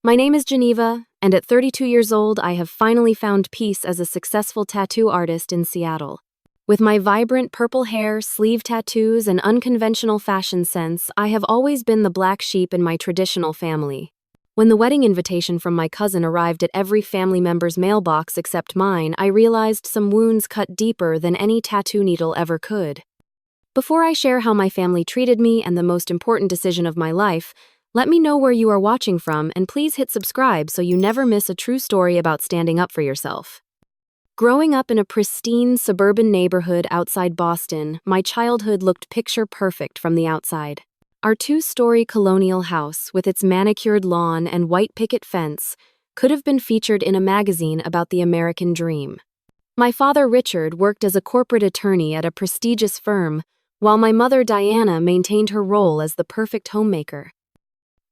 My name is Geneva, and at 32 years old, I have finally found peace as a successful tattoo artist in Seattle. With my vibrant purple hair, sleeve tattoos, and unconventional fashion sense, I have always been the black sheep in my traditional family. When the wedding invitation from my cousin arrived at every family member's mailbox except mine, I realized some wounds cut deeper than any tattoo needle ever could. Before I share how my family treated me and the most important decision of my life, let me know where you are watching from, and please hit subscribe so you never miss a true story about standing up for yourself. Growing up in a pristine suburban neighborhood outside Boston, my childhood looked picture perfect from the outside. Our two-story colonial house, with its manicured lawn and white picket fence, could have been featured in a magazine about the American dream. My father, Richard, worked as a corporate attorney at a prestigious firm, while my mother, Diana, maintained her role as the perfect homemaker.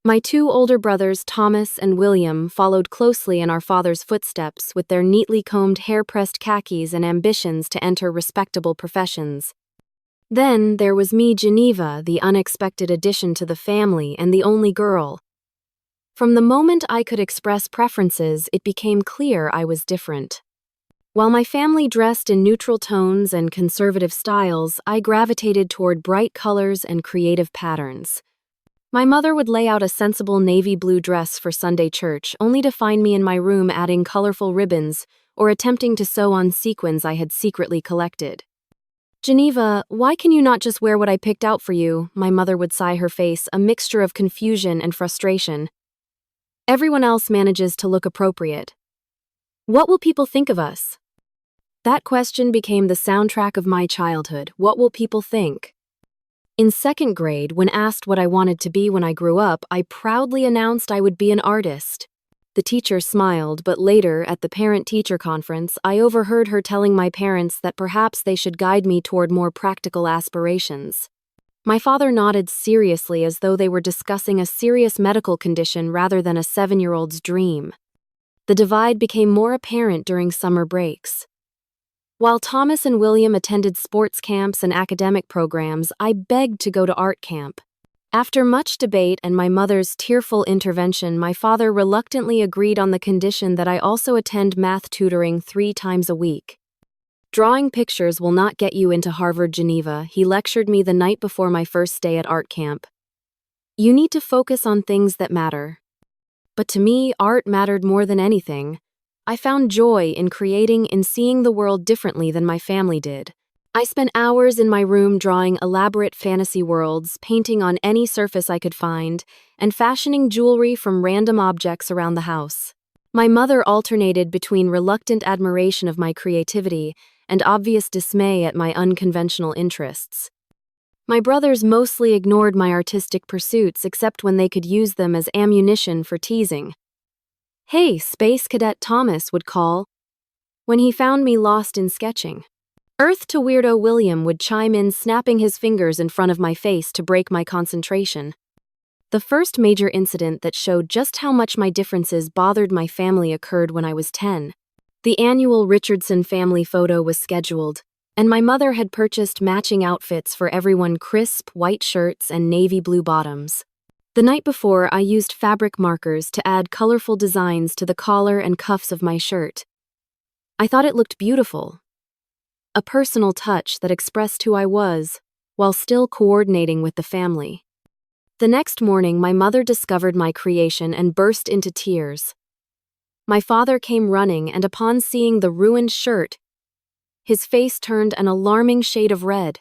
My two older brothers, Thomas and William, followed closely in our father's footsteps with their neatly combed hair-pressed khakis and ambitions to enter respectable professions. Then there was me, Geneva, the unexpected addition to the family and the only girl. From the moment I could express preferences, it became clear I was different. While my family dressed in neutral tones and conservative styles, I gravitated toward bright colors and creative patterns. My mother would lay out a sensible navy blue dress for Sunday church, only to find me in my room adding colorful ribbons or attempting to sew on sequins I had secretly collected. "Geneva, why can you not just wear what I picked out for you?" my mother would sigh, her face a mixture of confusion and frustration. "Everyone else manages to look appropriate. What will people think of us?" That question became the soundtrack of my childhood. What will people think? In second grade, when asked what I wanted to be when I grew up, I proudly announced I would be an artist. The teacher smiled, but later, at the parent-teacher conference, I overheard her telling my parents that perhaps they should guide me toward more practical aspirations. My father nodded seriously, as though they were discussing a serious medical condition rather than a 7-year-old's dream. The divide became more apparent during summer breaks. While Thomas and William attended sports camps and academic programs, I begged to go to art camp. After much debate and my mother's tearful intervention, my father reluctantly agreed on the condition that I also attend math tutoring 3 times a week. "Drawing pictures will not get you into Harvard, Geneva," he lectured me the night before my first day at art camp. "You need to focus on things that matter." But to me, art mattered more than anything. I found joy in creating and seeing the world differently than my family did. I spent hours in my room drawing elaborate fantasy worlds, painting on any surface I could find, and fashioning jewelry from random objects around the house. My mother alternated between reluctant admiration of my creativity and obvious dismay at my unconventional interests. My brothers mostly ignored my artistic pursuits except when they could use them as ammunition for teasing. "Hey, Space Cadet," Thomas would call when he found me lost in sketching. Earth to Weirdo William would chime in, snapping his fingers in front of my face to break my concentration. The first major incident that showed just how much my differences bothered my family occurred when I was 10. The annual Richardson family photo was scheduled, and my mother had purchased matching outfits for everyone: crisp white shirts and navy blue bottoms. The night before, I used fabric markers to add colorful designs to the collar and cuffs of my shirt. I thought it looked beautiful. A personal touch that expressed who I was, while still coordinating with the family. The next morning, my mother discovered my creation and burst into tears. My father came running, and upon seeing the ruined shirt, his face turned an alarming shade of red.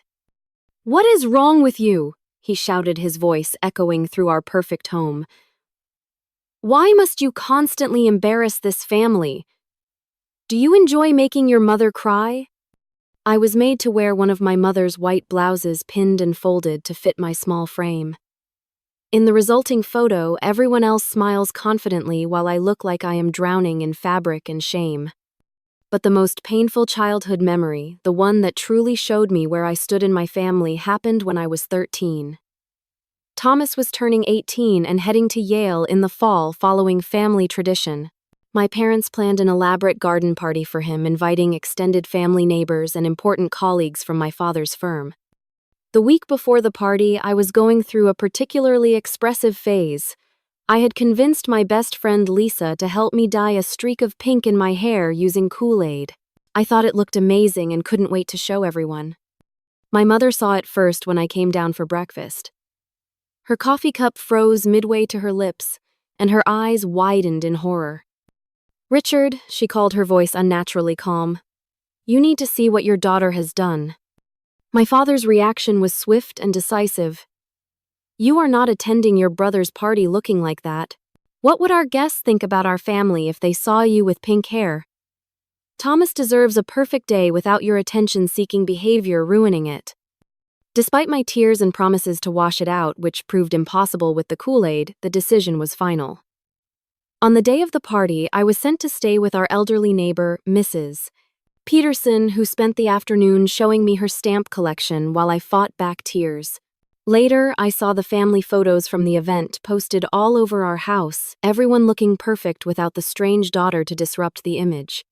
"What is wrong with you?" he shouted, his voice echoing through our perfect home. "Why must you constantly embarrass this family? Do you enjoy making your mother cry?" I was made to wear one of my mother's white blouses, pinned and folded to fit my small frame. In the resulting photo, everyone else smiles confidently while I look like I am drowning in fabric and shame. But the most painful childhood memory, the one that truly showed me where I stood in my family, happened when I was 13. Thomas was turning 18 and heading to Yale in the fall following family tradition. My parents planned an elaborate garden party for him, inviting extended family, neighbors, and important colleagues from my father's firm. The week before the party, I was going through a particularly expressive phase. I had convinced my best friend Lisa to help me dye a streak of pink in my hair using Kool-Aid. I thought it looked amazing and couldn't wait to show everyone. My mother saw it first when I came down for breakfast. Her coffee cup froze midway to her lips, and her eyes widened in horror. "Richard," she called, her voice unnaturally calm, "you need to see what your daughter has done." My father's reaction was swift and decisive. "You are not attending your brother's party looking like that. What would our guests think about our family if they saw you with pink hair? Thomas deserves a perfect day without your attention-seeking behavior ruining it." Despite my tears and promises to wash it out, which proved impossible with the Kool-Aid, the decision was final. On the day of the party, I was sent to stay with our elderly neighbor, Mrs. Peterson, who spent the afternoon showing me her stamp collection while I fought back tears. Later, I saw the family photos from the event posted all over our house, everyone looking perfect without the strange daughter to disrupt the image.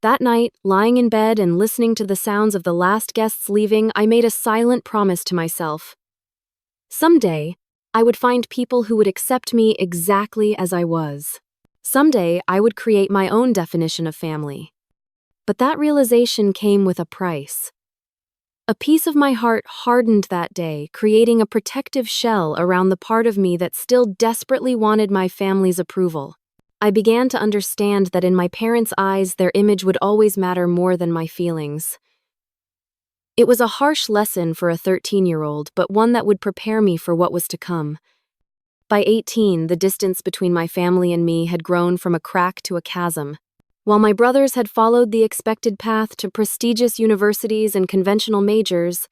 That night, lying in bed and listening to the sounds of the last guests leaving, I made a silent promise to myself. Someday, I would find people who would accept me exactly as I was. Someday, I would create my own definition of family. But that realization came with a price. A piece of my heart hardened that day, creating a protective shell around the part of me that still desperately wanted my family's approval. I began to understand that in my parents' eyes, their image would always matter more than my feelings. It was a harsh lesson for a 13-year-old, but one that would prepare me for what was to come. By 18, the distance between my family and me had grown from a crack to a chasm. While my brothers had followed the expected path to prestigious universities and conventional majors,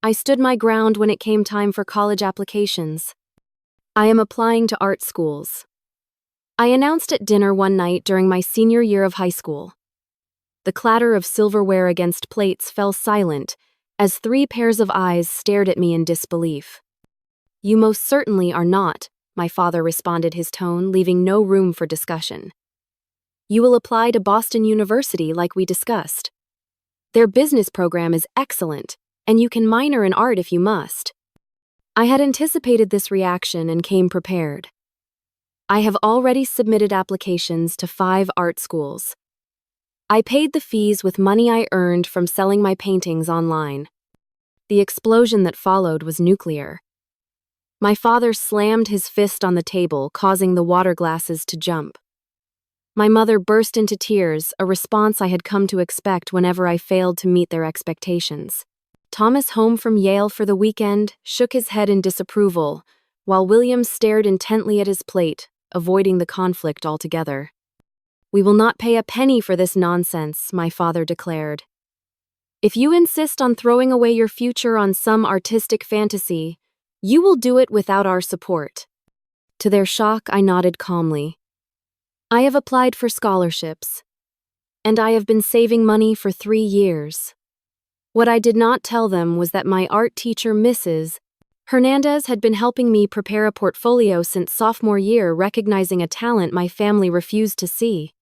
I stood my ground when it came time for college applications. I am applying to art schools. I announced at dinner one night during my senior year of high school. The clatter of silverware against plates fell silent as 3 pairs of eyes stared at me in disbelief. "You most certainly are not," my father responded, his tone leaving no room for discussion. "You will apply to Boston University like we discussed. Their business program is excellent, and you can minor in art if you must." I had anticipated this reaction and came prepared. I have already submitted applications to 5 art schools. I paid the fees with money I earned from selling my paintings online. The explosion that followed was nuclear. My father slammed his fist on the table, causing the water glasses to jump. My mother burst into tears, a response I had come to expect whenever I failed to meet their expectations. Thomas, home from Yale for the weekend, shook his head in disapproval, while William stared intently at his plate, avoiding the conflict altogether. "We will not pay a penny for this nonsense," my father declared. "If you insist on throwing away your future on some artistic fantasy, you will do it without our support." To their shock, I nodded calmly. "I have applied for scholarships, and I have been saving money for 3 years." What I did not tell them was that my art teacher, Mrs. Hernandez, had been helping me prepare a portfolio since sophomore year, recognizing a talent my family refused to see.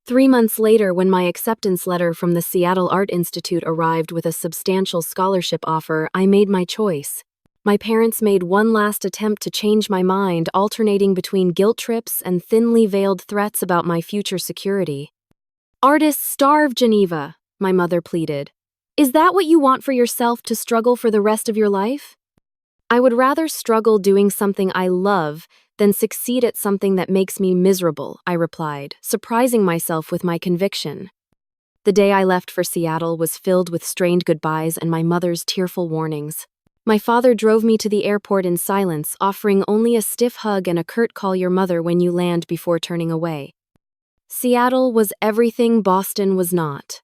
3 months later, when my acceptance letter from the Seattle Art Institute arrived with a substantial scholarship offer, I made my choice. My parents made one last attempt to change my mind, alternating between guilt trips and thinly veiled threats about my future security. "Artists starve, Geneva," my mother pleaded. "Is that what you want for yourself, to struggle for the rest of your life?" "I would rather struggle doing something I love than succeed at something that makes me miserable," I replied, surprising myself with my conviction. The day I left for Seattle was filled with strained goodbyes and my mother's tearful warnings. My father drove me to the airport in silence, offering only a stiff hug and a curt "call your mother when you land" before turning away. Seattle was everything Boston was not.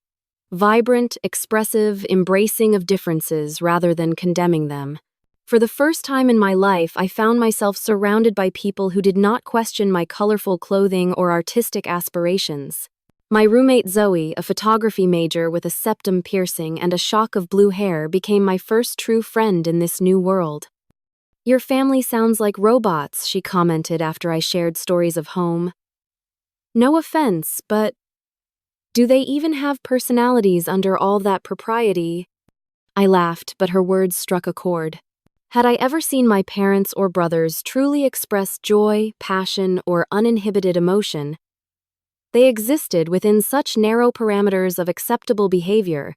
Vibrant, expressive, embracing of differences rather than condemning them. For the first time in my life, I found myself surrounded by people who did not question my colorful clothing or artistic aspirations. My roommate Zoe, a photography major with a septum piercing and a shock of blue hair, became my first true friend in this new world. "Your family sounds like robots," she commented after I shared stories of home. "No offense, but do they even have personalities under all that propriety?" I laughed, but her words struck a chord. Had I ever seen my parents or brothers truly express joy, passion, or uninhibited emotion, they existed within such narrow parameters of acceptable behavior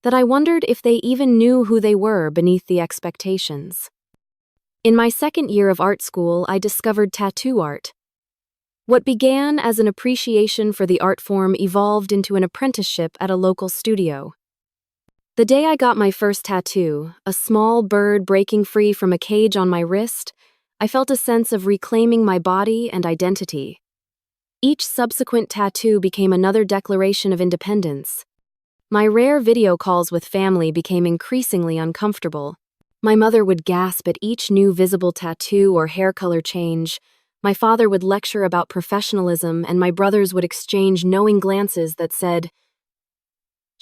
that I wondered if they even knew who they were beneath the expectations. In my second year of art school, I discovered tattoo art. What began as an appreciation for the art form evolved into an apprenticeship at a local studio. The day I got my first tattoo, a small bird breaking free from a cage on my wrist, I felt a sense of reclaiming my body and identity. Each subsequent tattoo became another declaration of independence. My rare video calls with family became increasingly uncomfortable. My mother would gasp at each new visible tattoo or hair color change. My father would lecture about professionalism, and my brothers would exchange knowing glances that said,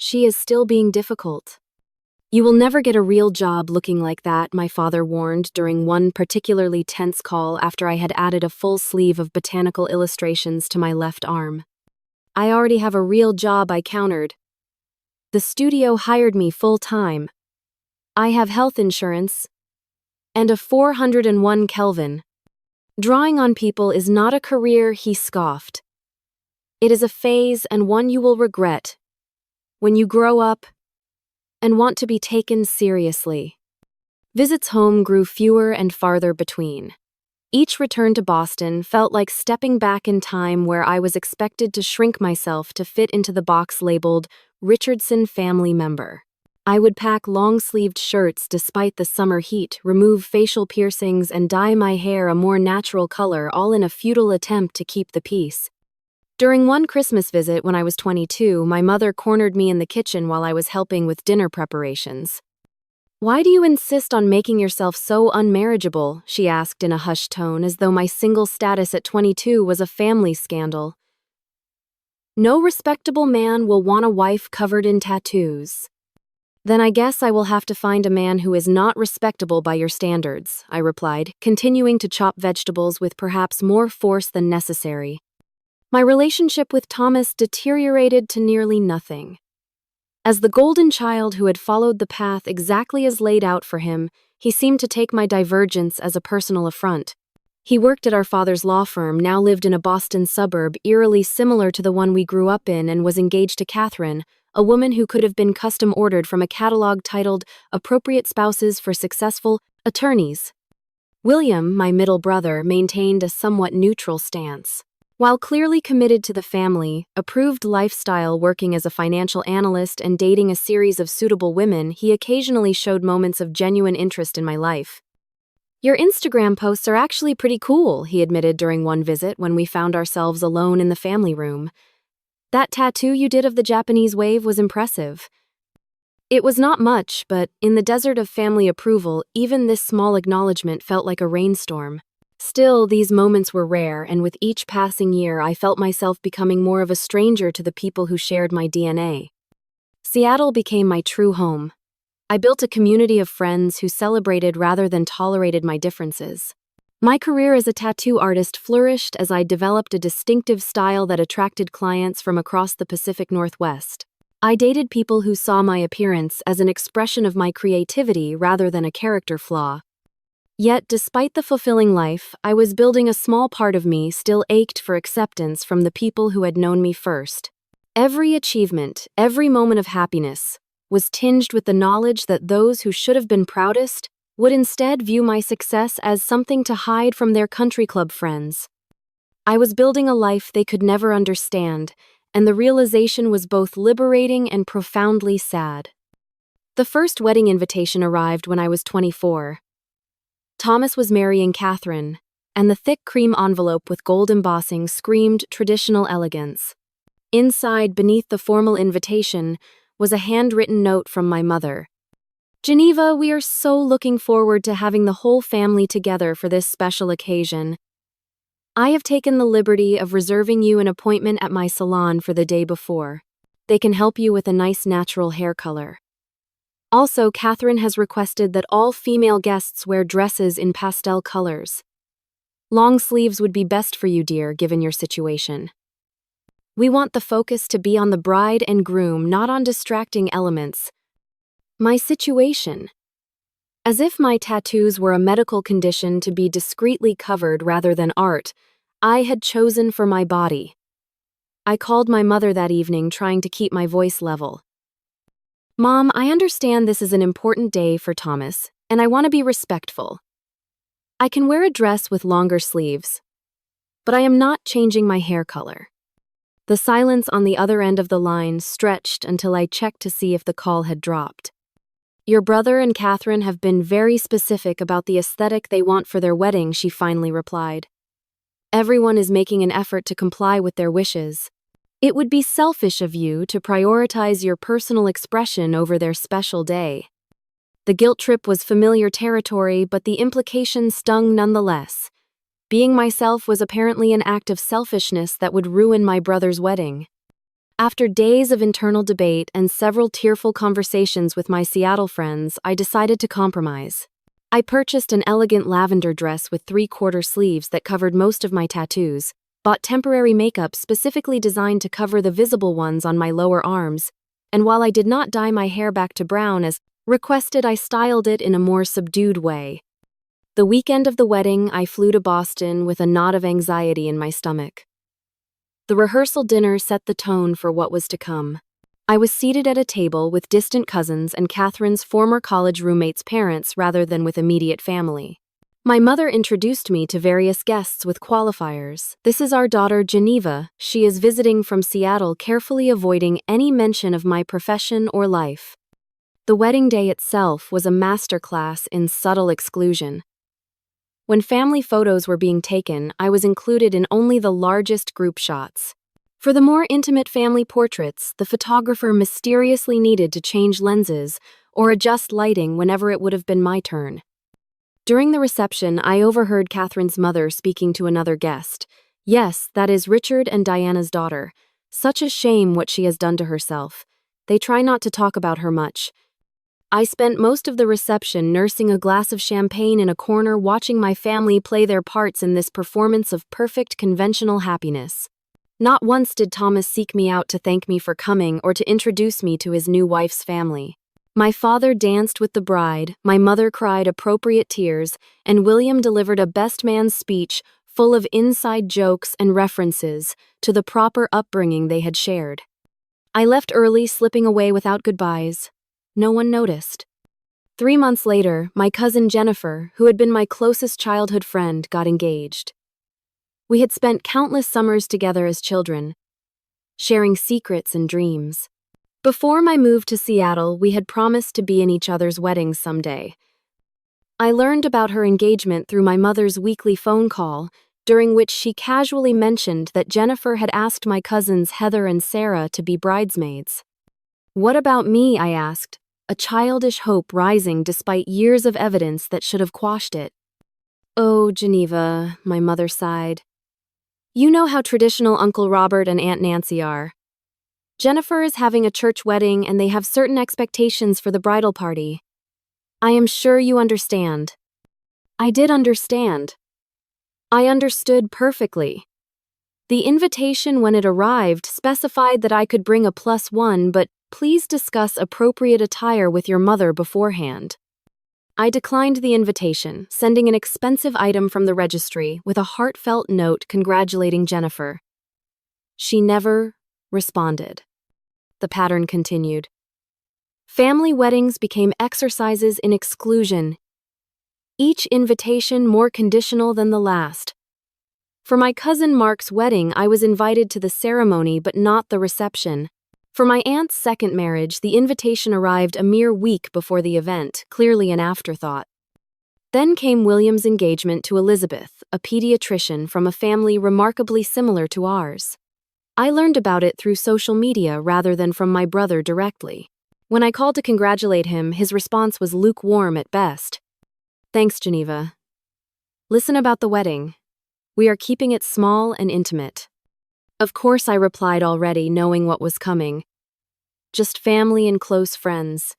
"She is still being difficult." "You will never get a real job looking like that," my father warned during one particularly tense call after I had added a full sleeve of botanical illustrations to my left arm. "I already have a real job," I countered. "The studio hired me full-time. I have health insurance and a 401 Kelvin. Drawing on people is not a career," he scoffed. "It is a phase, and one you will regret when you grow up and want to be taken seriously." Visits home grew fewer and farther between. Each return to Boston felt like stepping back in time, where I was expected to shrink myself to fit into the box labeled Richardson family member. I would pack long-sleeved shirts despite the summer heat, remove facial piercings, and dye my hair a more natural color, all in a futile attempt to keep the peace. During one Christmas visit when I was 22, my mother cornered me in the kitchen while I was helping with dinner preparations. "Why do you insist on making yourself so unmarriageable?" she asked in a hushed tone, as though my single status at 22 was a family scandal. "No respectable man will want a wife covered in tattoos." "Then I guess I will have to find a man who is not respectable by your standards," I replied, continuing to chop vegetables with perhaps more force than necessary. My relationship with Thomas deteriorated to nearly nothing. As the golden child who had followed the path exactly as laid out for him, he seemed to take my divergence as a personal affront. He worked at our father's law firm, now lived in a Boston suburb eerily similar to the one we grew up in, and was engaged to Catherine, a woman who could have been custom ordered from a catalog titled Appropriate Spouses for Successful Attorneys. William, my middle brother, maintained a somewhat neutral stance. While clearly committed to the family, approved lifestyle, working as a financial analyst and dating a series of suitable women, he occasionally showed moments of genuine interest in my life. "Your Instagram posts are actually pretty cool," he admitted during one visit when we found ourselves alone in the family room. "That tattoo you did of the Japanese wave was impressive." It was not much, but in the desert of family approval, even this small acknowledgement felt like a rainstorm. Still, these moments were rare, and with each passing year, I felt myself becoming more of a stranger to the people who shared my DNA. Seattle became my true home. I built a community of friends who celebrated rather than tolerated my differences. My career as a tattoo artist flourished as I developed a distinctive style that attracted clients from across the Pacific Northwest. I dated people who saw my appearance as an expression of my creativity rather than a character flaw. Yet, despite the fulfilling life, I was building a small part of me still ached for acceptance from the people who had known me first. Every achievement, every moment of happiness, was tinged with the knowledge that those who should have been proudest would instead view my success as something to hide from their country club friends. I was building a life they could never understand, and the realization was both liberating and profoundly sad. The first wedding invitation arrived when I was 24. Thomas was marrying Catherine, and the thick cream envelope with gold embossing screamed traditional elegance. Inside, beneath the formal invitation, was a handwritten note from my mother. "Geneva, we are so looking forward to having the whole family together for this special occasion. I have taken the liberty of reserving you an appointment at my salon for the day before. They can help you with a nice natural hair color. Also, Catherine has requested that all female guests wear dresses in pastel colors. Long sleeves would be best for you, dear, given your situation. We want the focus to be on the bride and groom, not on distracting elements." My situation. As if my tattoos were a medical condition to be discreetly covered rather than art, I had chosen for my body. I called my mother that evening, trying to keep my voice level. "Mom, I understand this is an important day for Thomas, and I want to be respectful. I can wear a dress with longer sleeves, but I am not changing my hair color." The silence on the other end of the line stretched until I checked to see if the call had dropped. "Your brother and Catherine have been very specific about the aesthetic they want for their wedding," she finally replied. "Everyone is making an effort to comply with their wishes. It would be selfish of you to prioritize your personal expression over their special day." The guilt trip was familiar territory, but the implication stung nonetheless. Being myself was apparently an act of selfishness that would ruin my brother's wedding. After days of internal debate and several tearful conversations with my Seattle friends, I decided to compromise. I purchased an elegant lavender dress with 3/4 sleeves that covered most of my tattoos, bought temporary makeup specifically designed to cover the visible ones on my lower arms, and while I did not dye my hair back to brown as requested, I styled it in a more subdued way. The weekend of the wedding, I flew to Boston with a knot of anxiety in my stomach. The rehearsal dinner set the tone for what was to come. I was seated at a table with distant cousins and Catherine's former college roommate's parents rather than with immediate family. My mother introduced me to various guests with qualifiers. "This is our daughter Geneva. She is visiting from Seattle," carefully avoiding any mention of my profession or life. The wedding day itself was a masterclass in subtle exclusion. When family photos were being taken, I was included in only the largest group shots. For the more intimate family portraits, the photographer mysteriously needed to change lenses or adjust lighting whenever it would have been my turn. During the reception, I overheard Catherine's mother speaking to another guest. "Yes, that is Richard and Diana's daughter. Such a shame what she has done to herself. They try not to talk about her much." I spent most of the reception nursing a glass of champagne in a corner, watching my family play their parts in this performance of perfect conventional happiness. Not once did Thomas seek me out to thank me for coming or to introduce me to his new wife's family. My father danced with the bride, my mother cried appropriate tears, and William delivered a best man's speech full of inside jokes and references to the proper upbringing they had shared. I left early, slipping away without goodbyes. No one noticed. 3 months later, my cousin Jennifer, who had been my closest childhood friend, got engaged. We had spent countless summers together as children, sharing secrets and dreams. Before my move to Seattle, we had promised to be in each other's weddings someday. I learned about her engagement through my mother's weekly phone call, during which she casually mentioned that Jennifer had asked my cousins Heather and Sarah to be bridesmaids. "What about me?" I asked, a childish hope rising despite years of evidence that should have quashed it. "Oh, Geneva," my mother sighed. "You know how traditional Uncle Robert and Aunt Nancy are. Jennifer is having a church wedding and they have certain expectations for the bridal party. I am sure you understand." I did understand. I understood perfectly. The invitation, when it arrived, specified that I could bring a +1, but please discuss appropriate attire with your mother beforehand. I declined the invitation, sending an expensive item from the registry with a heartfelt note congratulating Jennifer. She never responded. The pattern continued. Family weddings became exercises in exclusion, each invitation more conditional than the last. For my cousin Mark's wedding, I was invited to the ceremony but not the reception. For my aunt's second marriage, the invitation arrived a mere week before the event, clearly an afterthought. Then came William's engagement to Elizabeth, a pediatrician from a family remarkably similar to ours. I learned about it through social media rather than from my brother directly. When I called to congratulate him, his response was lukewarm at best. "Thanks, Geneva. Listen about the wedding. We are keeping it small and intimate." Of course, I replied already, knowing what was coming. "Just family and close friends."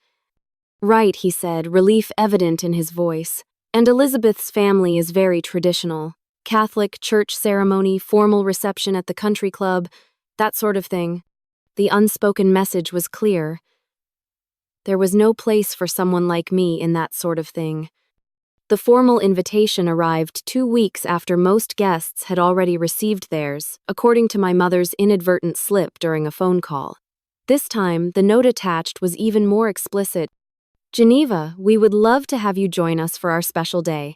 "Right," he said, relief evident in his voice. "And Elizabeth's family is very traditional. Catholic, church ceremony, formal reception at the country club, that sort of thing." The unspoken message was clear. There was no place for someone like me in that sort of thing. The formal invitation arrived 2 weeks after most guests had already received theirs, according to my mother's inadvertent slip during a phone call. This time, the note attached was even more explicit. Geneva, we would love to have you join us for our special day.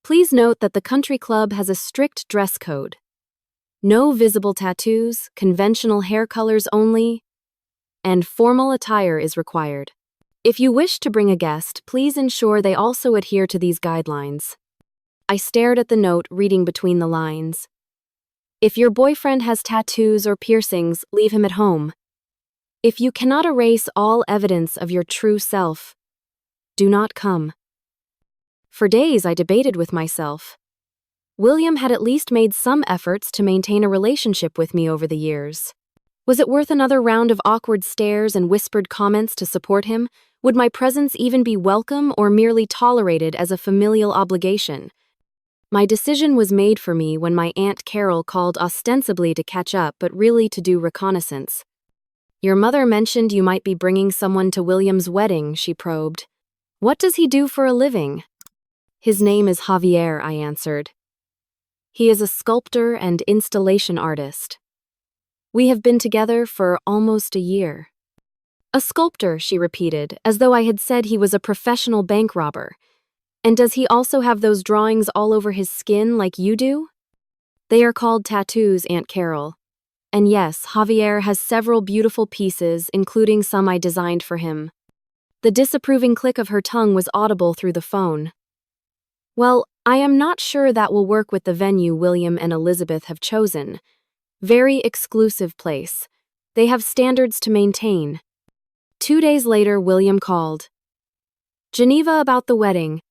Please note that the country club has a strict dress code. No visible tattoos, conventional hair colors only, and formal attire is required. If you wish to bring a guest, please ensure they also adhere to these guidelines. I stared at the note, reading between the lines. If your boyfriend has tattoos or piercings, leave him at home. If you cannot erase all evidence of your true self, do not come. For days I debated with myself. William had at least made some efforts to maintain a relationship with me over the years. Was it worth another round of awkward stares and whispered comments to support him? Would my presence even be welcome or merely tolerated as a familial obligation? My decision was made for me when my Aunt Carol called ostensibly to catch up but really to do reconnaissance. Your mother mentioned you might be bringing someone to William's wedding, she probed. What does he do for a living? His name is Javier, I answered. He is a sculptor and installation artist. We have been together for almost a year. A sculptor, she repeated, as though I had said he was a professional bank robber. And does he also have those drawings all over his skin like you do? They are called tattoos, Aunt Carol. And yes, Javier has several beautiful pieces, including some I designed for him. The disapproving click of her tongue was audible through the phone. Well, I am not sure that will work with the venue William and Elizabeth have chosen. Very exclusive place. They have standards to maintain. 2 days later, William called. Geneva, about the wedding.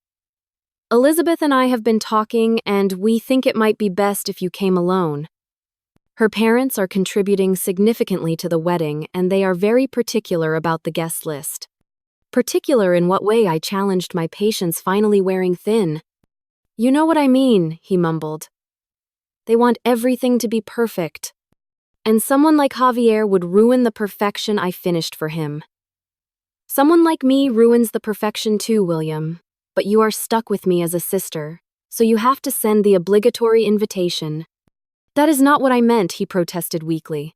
Elizabeth and I have been talking, and we think it might be best if you came alone. Her parents are contributing significantly to the wedding, and they are very particular about the guest list. Particular in what way? I challenged, my patience finally wearing thin. You know what I mean, he mumbled. They want everything to be perfect. And someone like Javier would ruin the perfection I finished for him. Someone like me ruins the perfection too, William. But you are stuck with me as a sister, so you have to send the obligatory invitation. That is not what I meant, he protested weakly.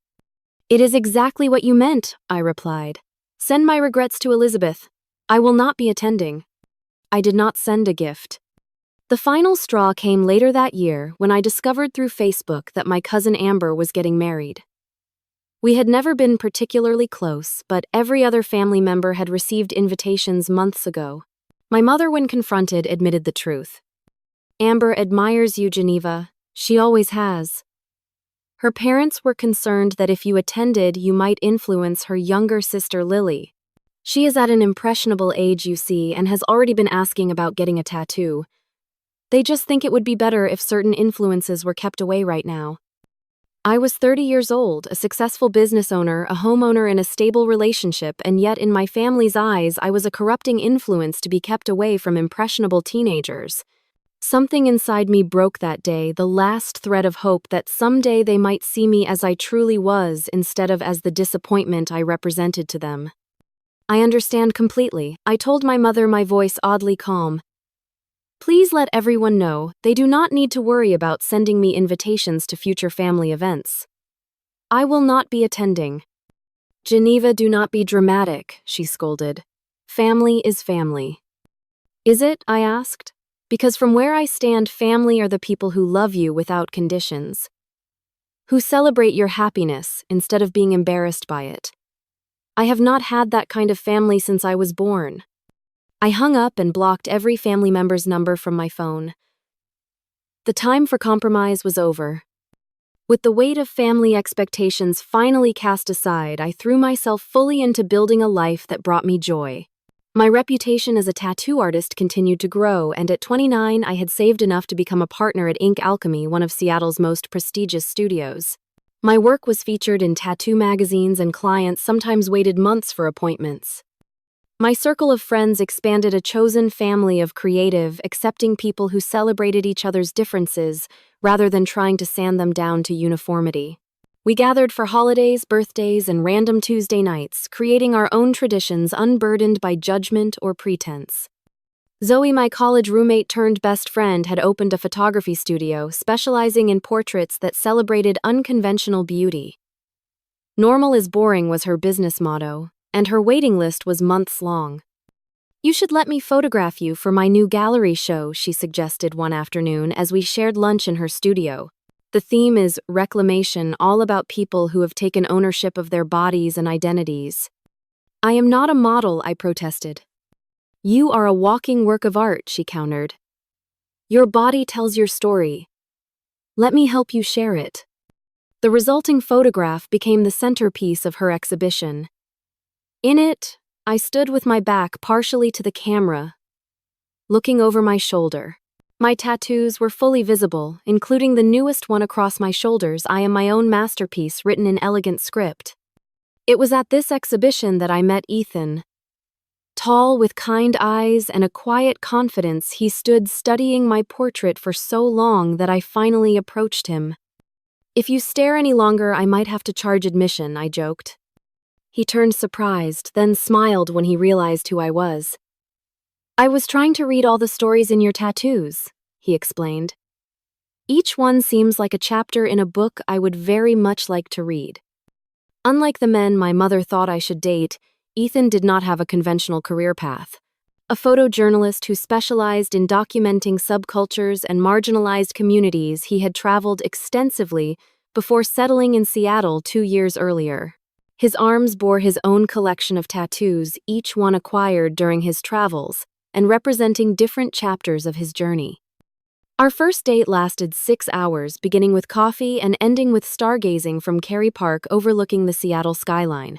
It is exactly what you meant, I replied. Send my regrets to Elizabeth. I will not be attending. I did not send a gift. The final straw came later that year when I discovered through Facebook that my cousin Amber was getting married. We had never been particularly close, but every other family member had received invitations months ago. My mother, when confronted, admitted the truth. Amber admires you, Geneva. She always has. Her parents were concerned that if you attended, you might influence her younger sister Lily. She is at an impressionable age, you see, and has already been asking about getting a tattoo. They just think it would be better if certain influences were kept away right now. I was 30 years old, a successful business owner, a homeowner in a stable relationship, and yet in my family's eyes, I was a corrupting influence to be kept away from impressionable teenagers. Something inside me broke that day, the last thread of hope that someday they might see me as I truly was instead of as the disappointment I represented to them. I understand completely, I told my mother, my voice oddly calm. Please let everyone know they do not need to worry about sending me invitations to future family events. I will not be attending. Geneva, do not be dramatic, she scolded. Family is family. Is it? I asked. Because from where I stand, family are the people who love you without conditions. Who celebrate your happiness instead of being embarrassed by it. I have not had that kind of family since I was born. I hung up and blocked every family member's number from my phone. The time for compromise was over. With the weight of family expectations finally cast aside, I threw myself fully into building a life that brought me joy. My reputation as a tattoo artist continued to grow, and at 29, I had saved enough to become a partner at Ink Alchemy, one of Seattle's most prestigious studios. My work was featured in tattoo magazines, and clients sometimes waited months for appointments. My circle of friends expanded, a chosen family of creative, accepting people who celebrated each other's differences rather than trying to sand them down to uniformity. We gathered for holidays, birthdays, and random Tuesday nights, creating our own traditions unburdened by judgment or pretense. Zoe, my college roommate turned best friend, had opened a photography studio specializing in portraits that celebrated unconventional beauty. Normal is boring was her business motto, and her waiting list was months long. You should let me photograph you for my new gallery show, she suggested one afternoon as we shared lunch in her studio. The theme is reclamation, all about people who have taken ownership of their bodies and identities. I am not a model, I protested. You are a walking work of art, she countered. Your body tells your story. Let me help you share it. The resulting photograph became the centerpiece of her exhibition. In it, I stood with my back partially to the camera, looking over my shoulder. My tattoos were fully visible, including the newest one across my shoulders. I am my own masterpiece, written in elegant script. It was at this exhibition that I met Ethan. Tall, with kind eyes and a quiet confidence, he stood studying my portrait for so long that I finally approached him. If you stare any longer, I might have to charge admission, I joked. He turned surprised, then smiled when he realized who I was. I was trying to read all the stories in your tattoos, he explained. Each one seems like a chapter in a book I would very much like to read. Unlike the men my mother thought I should date, Ethan did not have a conventional career path. A photojournalist who specialized in documenting subcultures and marginalized communities, he had traveled extensively before settling in Seattle 2 years earlier. His arms bore his own collection of tattoos, each one acquired during his travels, and representing different chapters of his journey. Our first date lasted 6 hours, beginning with coffee and ending with stargazing from Cary Park overlooking the Seattle skyline.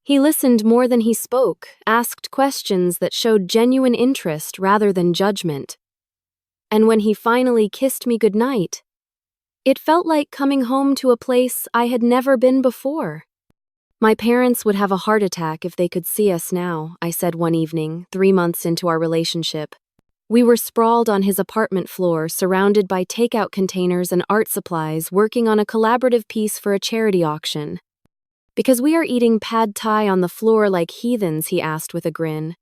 He listened more than he spoke, asked questions that showed genuine interest rather than judgment. And when he finally kissed me goodnight, it felt like coming home to a place I had never been before. My parents would have a heart attack if they could see us now, I said one evening, 3 months into our relationship. We were sprawled on his apartment floor, surrounded by takeout containers and art supplies, working on a collaborative piece for a charity auction. Because we are eating pad thai on the floor like heathens, he asked with a grin.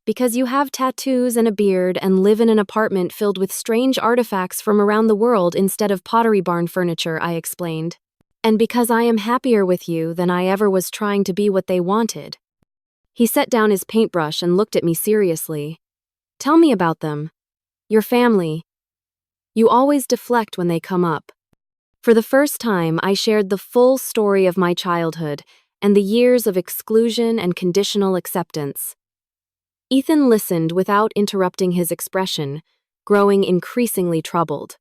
Because you have tattoos and a beard and live in an apartment filled with strange artifacts from around the world instead of Pottery Barn furniture, I explained. And because I am happier with you than I ever was trying to be what they wanted. He set down his paintbrush and looked at me seriously. Tell me about them. Your family. You always deflect when they come up. For the first time, I shared the full story of my childhood and the years of exclusion and conditional acceptance. Ethan listened without interrupting his expression, growing increasingly troubled.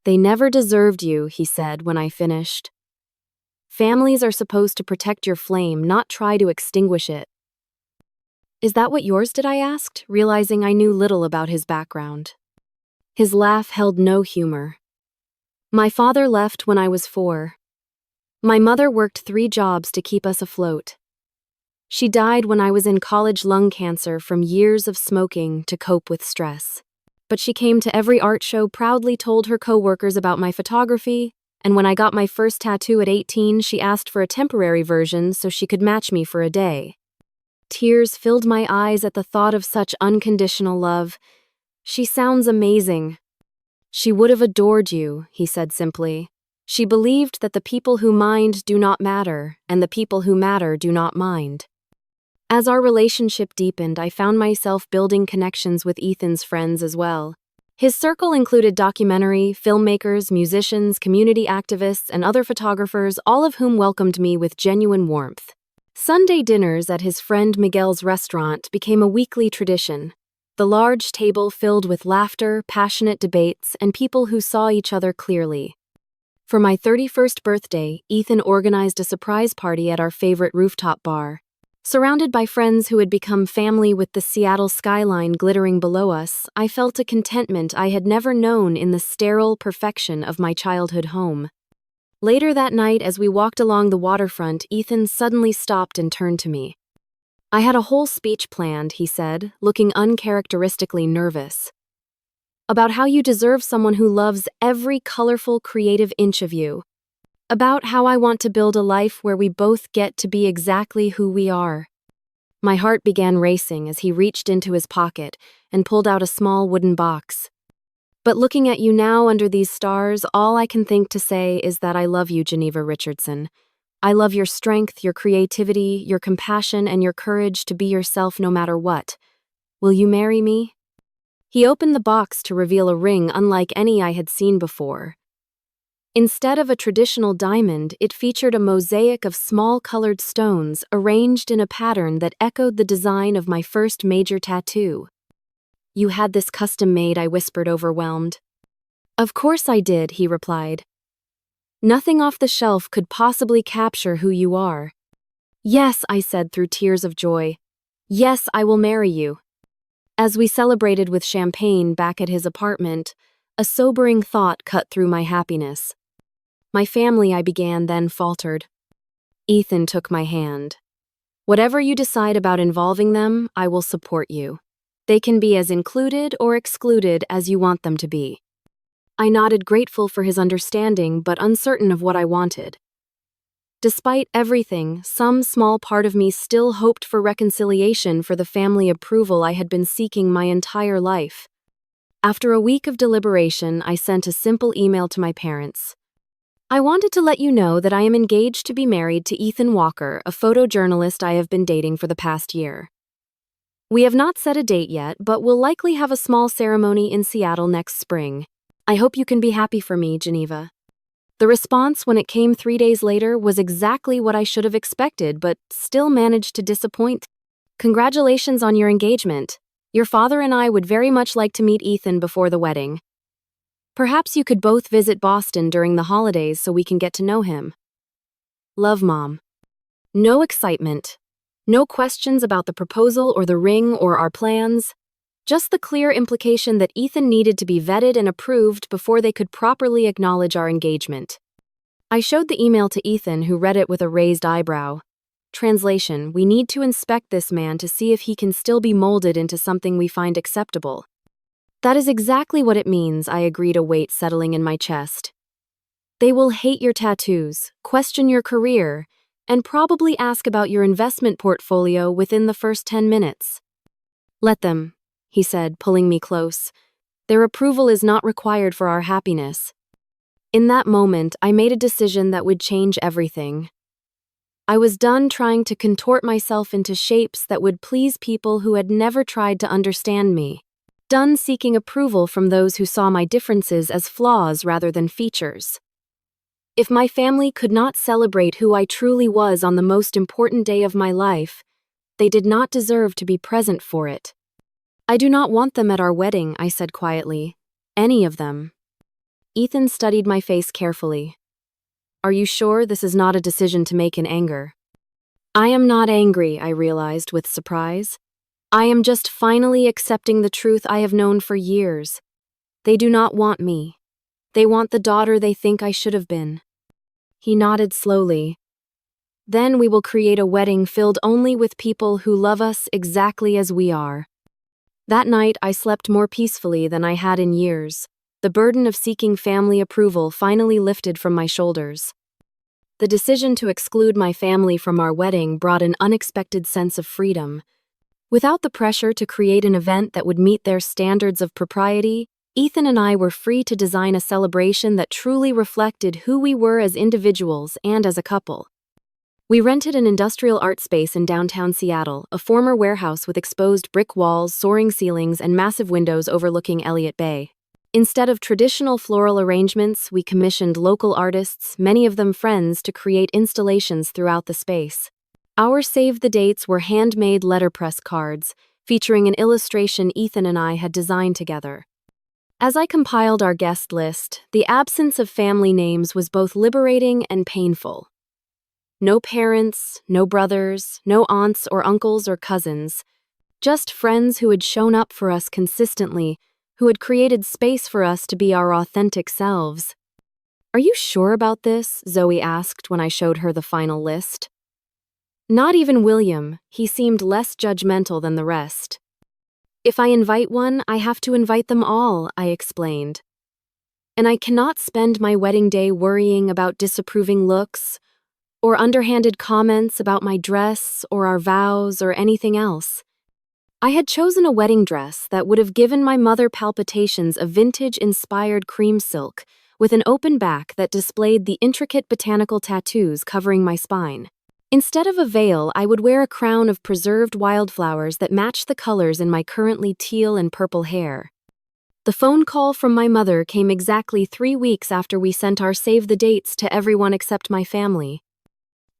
They never deserved you, he said when I finished. Families are supposed to protect your flame, not try to extinguish it. Is that what yours did? I asked, realizing I knew little about his background. His laugh held no humor. My father left when I was 4. My mother worked 3 jobs to keep us afloat. She died when I was in college, lung cancer from years of smoking to cope with stress. But she came to every art show, proudly told her coworkers about my photography, and when I got my first tattoo at 18, she asked for a temporary version so she could match me for a day. Tears filled my eyes at the thought of such unconditional love. She sounds amazing. She would have adored you, he said simply. She believed that the people who mind do not matter, and the people who matter do not mind. As our relationship deepened, I found myself building connections with Ethan's friends as well. His circle included documentary, filmmakers, musicians, community activists, and other photographers, all of whom welcomed me with genuine warmth. Sunday dinners at his friend Miguel's restaurant became a weekly tradition. The large table filled with laughter, passionate debates, and people who saw each other clearly. For my 31st birthday, Ethan organized a surprise party at our favorite rooftop bar. Surrounded by friends who had become family with the Seattle skyline glittering below us, I felt a contentment I had never known in the sterile perfection of my childhood home. Later that night, as we walked along the waterfront, Ethan suddenly stopped and turned to me. I had a whole speech planned, he said, looking uncharacteristically nervous. About how you deserve someone who loves every colorful, creative inch of you. About how I want to build a life where we both get to be exactly who we are. My heart began racing as he reached into his pocket and pulled out a small wooden box. But looking at you now under these stars, all I can think to say is that I love you, Geneva Richardson. I love your strength, your creativity, your compassion, and your courage to be yourself no matter what. Will you marry me? He opened the box to reveal a ring unlike any I had seen before. Instead of a traditional diamond, it featured a mosaic of small colored stones arranged in a pattern that echoed the design of my first major tattoo. You had this custom made, I whispered, overwhelmed. Of course I did, he replied. Nothing off the shelf could possibly capture who you are. Yes, I said through tears of joy. Yes, I will marry you. As we celebrated with champagne back at his apartment, a sobering thought cut through my happiness. My family, I began, then faltered. Ethan took my hand. Whatever you decide about involving them, I will support you. They can be as included or excluded as you want them to be. I nodded, grateful for his understanding, but uncertain of what I wanted. Despite everything, some small part of me still hoped for reconciliation, for the family approval I had been seeking my entire life. After a week of deliberation, I sent a simple email to my parents. I wanted to let you know that I am engaged to be married to Ethan Walker, a photojournalist I have been dating for the past year. We have not set a date yet, but will likely have a small ceremony in Seattle next spring. I hope you can be happy for me, Geneva. The response, when it came 3 days later, was exactly what I should have expected, but still managed to disappoint. Congratulations on your engagement. Your father and I would very much like to meet Ethan before the wedding. Perhaps you could both visit Boston during the holidays so we can get to know him. Love, Mom. No excitement. No questions about the proposal or the ring or our plans. Just the clear implication that Ethan needed to be vetted and approved before they could properly acknowledge our engagement. I showed the email to Ethan, who read it with a raised eyebrow. Translation: we need to inspect this man to see if he can still be molded into something we find acceptable. That is exactly what it means, I agreed, a weight settling in my chest. They will hate your tattoos, question your career, and probably ask about your investment portfolio within the first 10 minutes. Let them, he said, pulling me close. Their approval is not required for our happiness. In that moment, I made a decision that would change everything. I was done trying to contort myself into shapes that would please people who had never tried to understand me. Done seeking approval from those who saw my differences as flaws rather than features. If my family could not celebrate who I truly was on the most important day of my life, they did not deserve to be present for it. I do not want them at our wedding, I said quietly. Any of them. Ethan studied my face carefully. Are you sure this is not a decision to make in anger? I am not angry, I realized with surprise. I am just finally accepting the truth I have known for years. They do not want me. They want the daughter they think I should have been. He nodded slowly. Then we will create a wedding filled only with people who love us exactly as we are. That night, I slept more peacefully than I had in years. The burden of seeking family approval finally lifted from my shoulders. The decision to exclude my family from our wedding brought an unexpected sense of freedom. Without the pressure to create an event that would meet their standards of propriety, Ethan and I were free to design a celebration that truly reflected who we were as individuals and as a couple. We rented an industrial art space in downtown Seattle, a former warehouse with exposed brick walls, soaring ceilings, and massive windows overlooking Elliott Bay. Instead of traditional floral arrangements, we commissioned local artists, many of them friends, to create installations throughout the space. Our save the dates were handmade letterpress cards, featuring an illustration Ethan and I had designed together. As I compiled our guest list, the absence of family names was both liberating and painful. No parents, no brothers, no aunts or uncles or cousins, just friends who had shown up for us consistently, who had created space for us to be our authentic selves. Are you sure about this? Zoe asked when I showed her the final list. Not even William, he seemed less judgmental than the rest. If I invite one, I have to invite them all, I explained. and I cannot spend my wedding day worrying about disapproving looks or underhanded comments about my dress or our vows or anything else. I had chosen a wedding dress that would have given my mother palpitations of vintage-inspired cream silk with an open back that displayed the intricate botanical tattoos covering my spine. Instead of a veil, I would wear a crown of preserved wildflowers that matched the colors in my currently teal and purple hair. The phone call from my mother came exactly 3 weeks after we sent our save the dates to everyone except my family.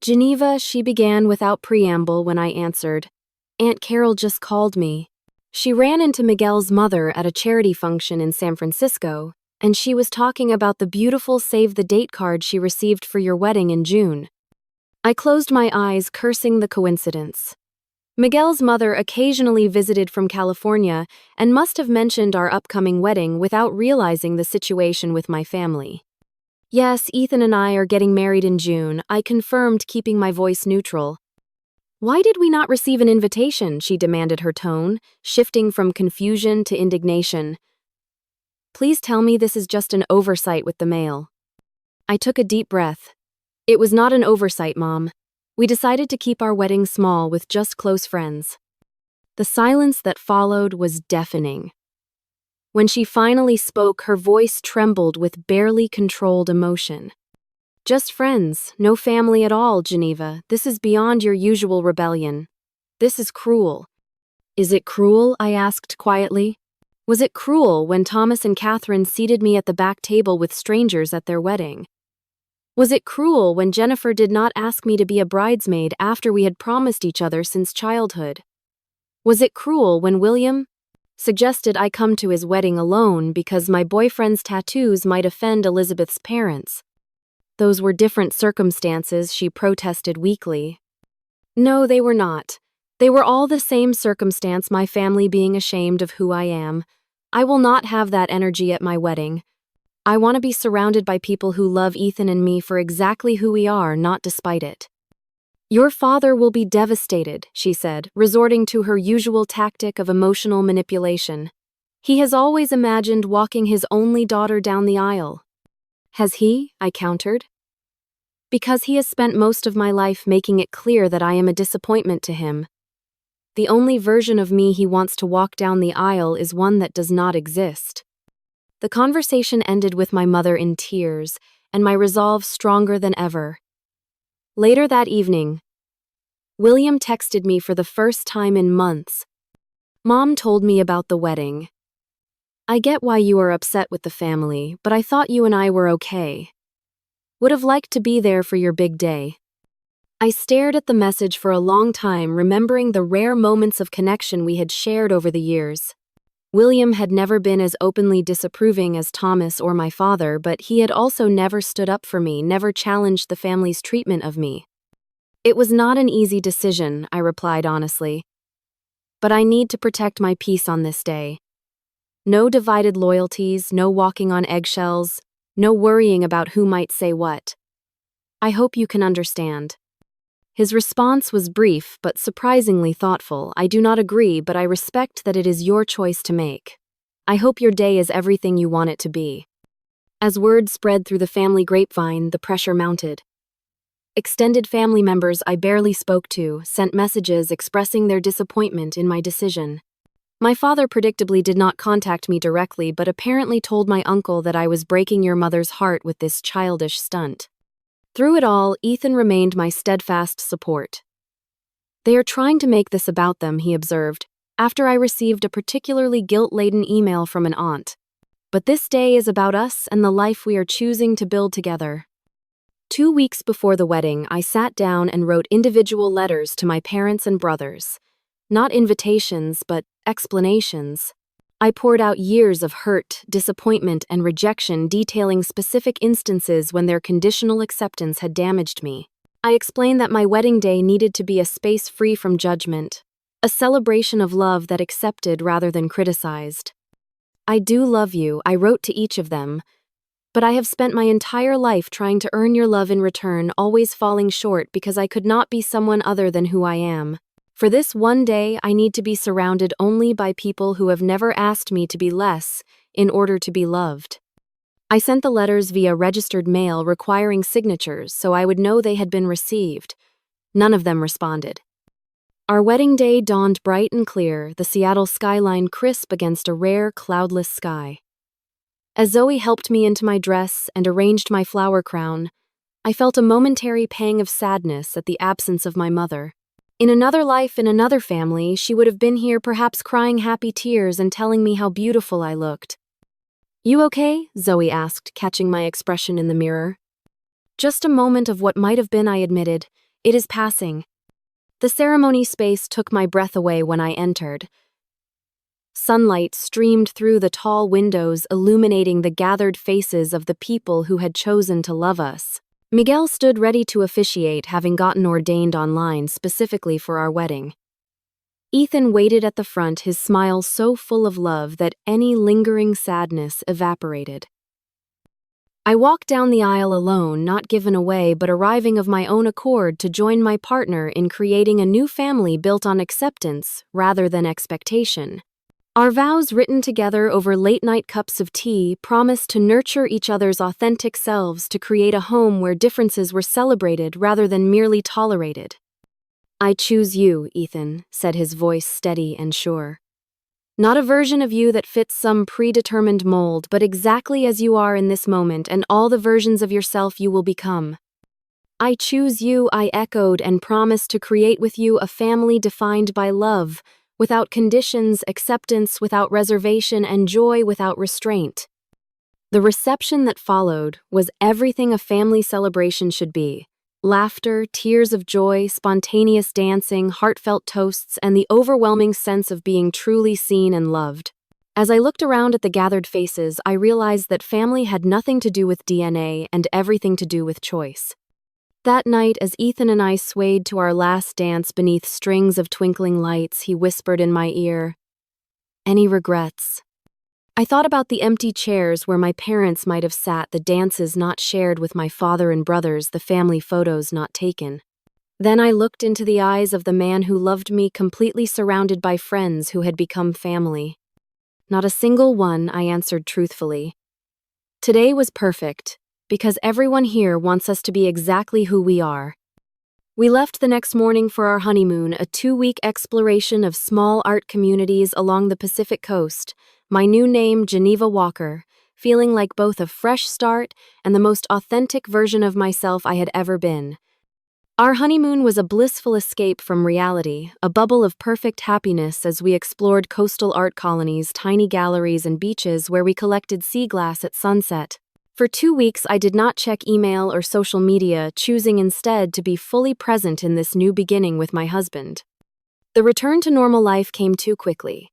"Geneva," she began without preamble when I answered. "Aunt Carol just called me. She ran into Miguel's mother at a charity function in San Francisco, and she was talking about the beautiful save the date card she received for your wedding in June." I closed my eyes, cursing the coincidence. Miguel's mother occasionally visited from California and must have mentioned our upcoming wedding without realizing the situation with my family. "Yes, Ethan and I are getting married in June," I confirmed, keeping my voice neutral. "Why did we not receive an invitation?" she demanded, her tone shifting from confusion to indignation. "Please tell me this is just an oversight with the mail." I took a deep breath. "It was not an oversight, Mom. We decided to keep our wedding small with just close friends." The silence that followed was deafening. When she finally spoke, her voice trembled with barely controlled emotion. "Just friends, no family at all, Geneva. This is beyond your usual rebellion. This is cruel." "Is it cruel?" I asked quietly. "Was it cruel when Thomas and Catherine seated me at the back table with strangers at their wedding? Was it cruel when Jennifer did not ask me to be a bridesmaid after we had promised each other since childhood? Was it cruel when William suggested I come to his wedding alone because my boyfriend's tattoos might offend Elizabeth's parents?" "Those were different circumstances," she protested weakly. "No, they were not. They were all the same circumstance, my family being ashamed of who I am. I will not have that energy at my wedding. I want to be surrounded by people who love Ethan and me for exactly who we are, not despite it." "Your father will be devastated," she said, resorting to her usual tactic of emotional manipulation. "He has always imagined walking his only daughter down the aisle." "Has he?" I countered. "Because he has spent most of my life making it clear that I am a disappointment to him. The only version of me he wants to walk down the aisle is one that does not exist." The conversation ended with my mother in tears, and my resolve stronger than ever. Later that evening, William texted me for the first time in months. "Mom told me about the wedding. I get why you are upset with the family, but I thought you and I were okay. Would have liked to be there for your big day." I stared at the message for a long time, remembering the rare moments of connection we had shared over the years. William had never been as openly disapproving as Thomas or my father, but he had also never stood up for me, never challenged the family's treatment of me. "It was not an easy decision," I replied honestly. "But I need to protect my peace on this day. No divided loyalties, no walking on eggshells, no worrying about who might say what. I hope you can understand." His response was brief but surprisingly thoughtful. "I do not agree, but I respect that it is your choice to make. I hope your day is everything you want it to be." As word spread through the family grapevine, the pressure mounted. Extended family members I barely spoke to sent messages expressing their disappointment in my decision. My father predictably did not contact me directly, but apparently told my uncle that I was breaking your mother's heart with this childish stunt. Through it all, Ethan remained my steadfast support. "They are trying to make this about them," he observed, after I received a particularly guilt-laden email from an aunt. "But this day is about us and the life we are choosing to build together." 2 weeks before the wedding, I sat down and wrote individual letters to my parents and brothers. Not invitations, but explanations. I poured out years of hurt, disappointment, and rejection, detailing specific instances when their conditional acceptance had damaged me. I explained that my wedding day needed to be a space free from judgment, a celebration of love that accepted rather than criticized. "I do love you," I wrote to each of them, "but I have spent my entire life trying to earn your love in return, always falling short because I could not be someone other than who I am. For this one day, I need to be surrounded only by people who have never asked me to be less in order to be loved." I sent the letters via registered mail requiring signatures so I would know they had been received. None of them responded. Our wedding day dawned bright and clear, the Seattle skyline crisp against a rare, cloudless sky. As Zoe helped me into my dress and arranged my flower crown, I felt a momentary pang of sadness at the absence of my mother. In another life, in another family, she would have been here perhaps crying happy tears and telling me how beautiful I looked. "You okay?" Zoe asked, catching my expression in the mirror. "Just a moment of what might have been," I admitted. "It is passing." The ceremony space took my breath away when I entered. Sunlight streamed through the tall windows, illuminating the gathered faces of the people who had chosen to love us. Miguel stood ready to officiate, having gotten ordained online specifically for our wedding. Ethan waited at the front, his smile so full of love that any lingering sadness evaporated. I walked down the aisle alone, not given away but arriving of my own accord to join my partner in creating a new family built on acceptance rather than expectation. Our vows, written together over late-night cups of tea, promised to nurture each other's authentic selves to create a home where differences were celebrated rather than merely tolerated. "I choose you, Ethan," said his voice steady and sure. "Not a version of you that fits some predetermined mold, but exactly as you are in this moment and all the versions of yourself you will become." "I choose you," I echoed, "and promise to create with you a family defined by love, without conditions, acceptance without reservation, and joy without restraint." The reception that followed was everything a family celebration should be. Laughter, tears of joy, spontaneous dancing, heartfelt toasts, and the overwhelming sense of being truly seen and loved. As I looked around at the gathered faces, I realized that family had nothing to do with DNA and everything to do with choice. That night, as Ethan and I swayed to our last dance beneath strings of twinkling lights, he whispered in my ear, "Any regrets?" I thought about the empty chairs where my parents might have sat, the dances not shared with my father and brothers, the family photos not taken. Then I looked into the eyes of the man who loved me, completely surrounded by friends who had become family. "Not a single one," I answered truthfully. "Today was perfect, because everyone here wants us to be exactly who we are." We left the next morning for our honeymoon, a 2-week exploration of small art communities along the Pacific coast. My new name, Geneva Walker, feeling like both a fresh start and the most authentic version of myself I had ever been. Our honeymoon was a blissful escape from reality, a bubble of perfect happiness as we explored coastal art colonies, tiny galleries, and beaches where we collected sea glass at sunset. For 2 weeks, I did not check email or social media, choosing instead to be fully present in this new beginning with my husband. The return to normal life came too quickly.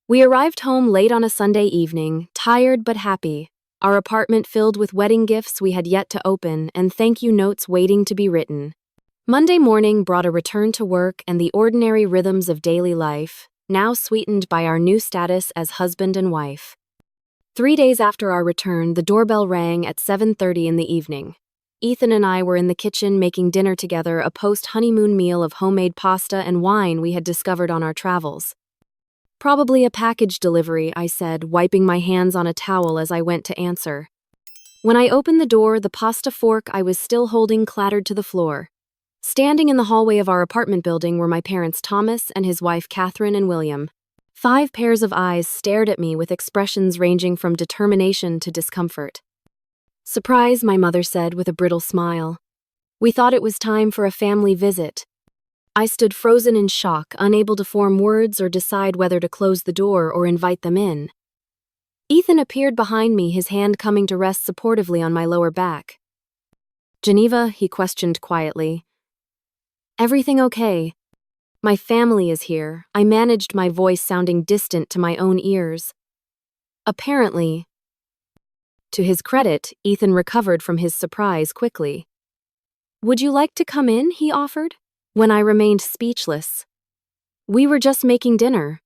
We arrived home late on a Sunday evening, tired but happy, our apartment filled with wedding gifts we had yet to open and thank you notes waiting to be written. Monday morning brought a return to work and the ordinary rhythms of daily life, now sweetened by our new status as husband and wife. 3 days after our return, the doorbell rang at 7:30 in the evening. Ethan and I were in the kitchen making dinner together, a post-honeymoon meal of homemade pasta and wine we had discovered on our travels. "Probably a package delivery," I said, wiping my hands on a towel as I went to answer. When I opened the door, the pasta fork I was still holding clattered to the floor. Standing in the hallway of our apartment building were my parents Thomas and his wife Catherine and William. 5 pairs of eyes stared at me with expressions ranging from determination to discomfort. "Surprise," my mother said with a brittle smile. "We thought it was time for a family visit." I stood frozen in shock, unable to form words or decide whether to close the door or invite them in. Ethan appeared behind me, his hand coming to rest supportively on my lower back. "Geneva," he questioned quietly. "Everything okay? My family is here," I managed, my voice sounding distant to my own ears. Apparently. To his credit, Ethan recovered from his surprise quickly. "Would you like to come in?" he offered, when I remained speechless. "We were just making dinner."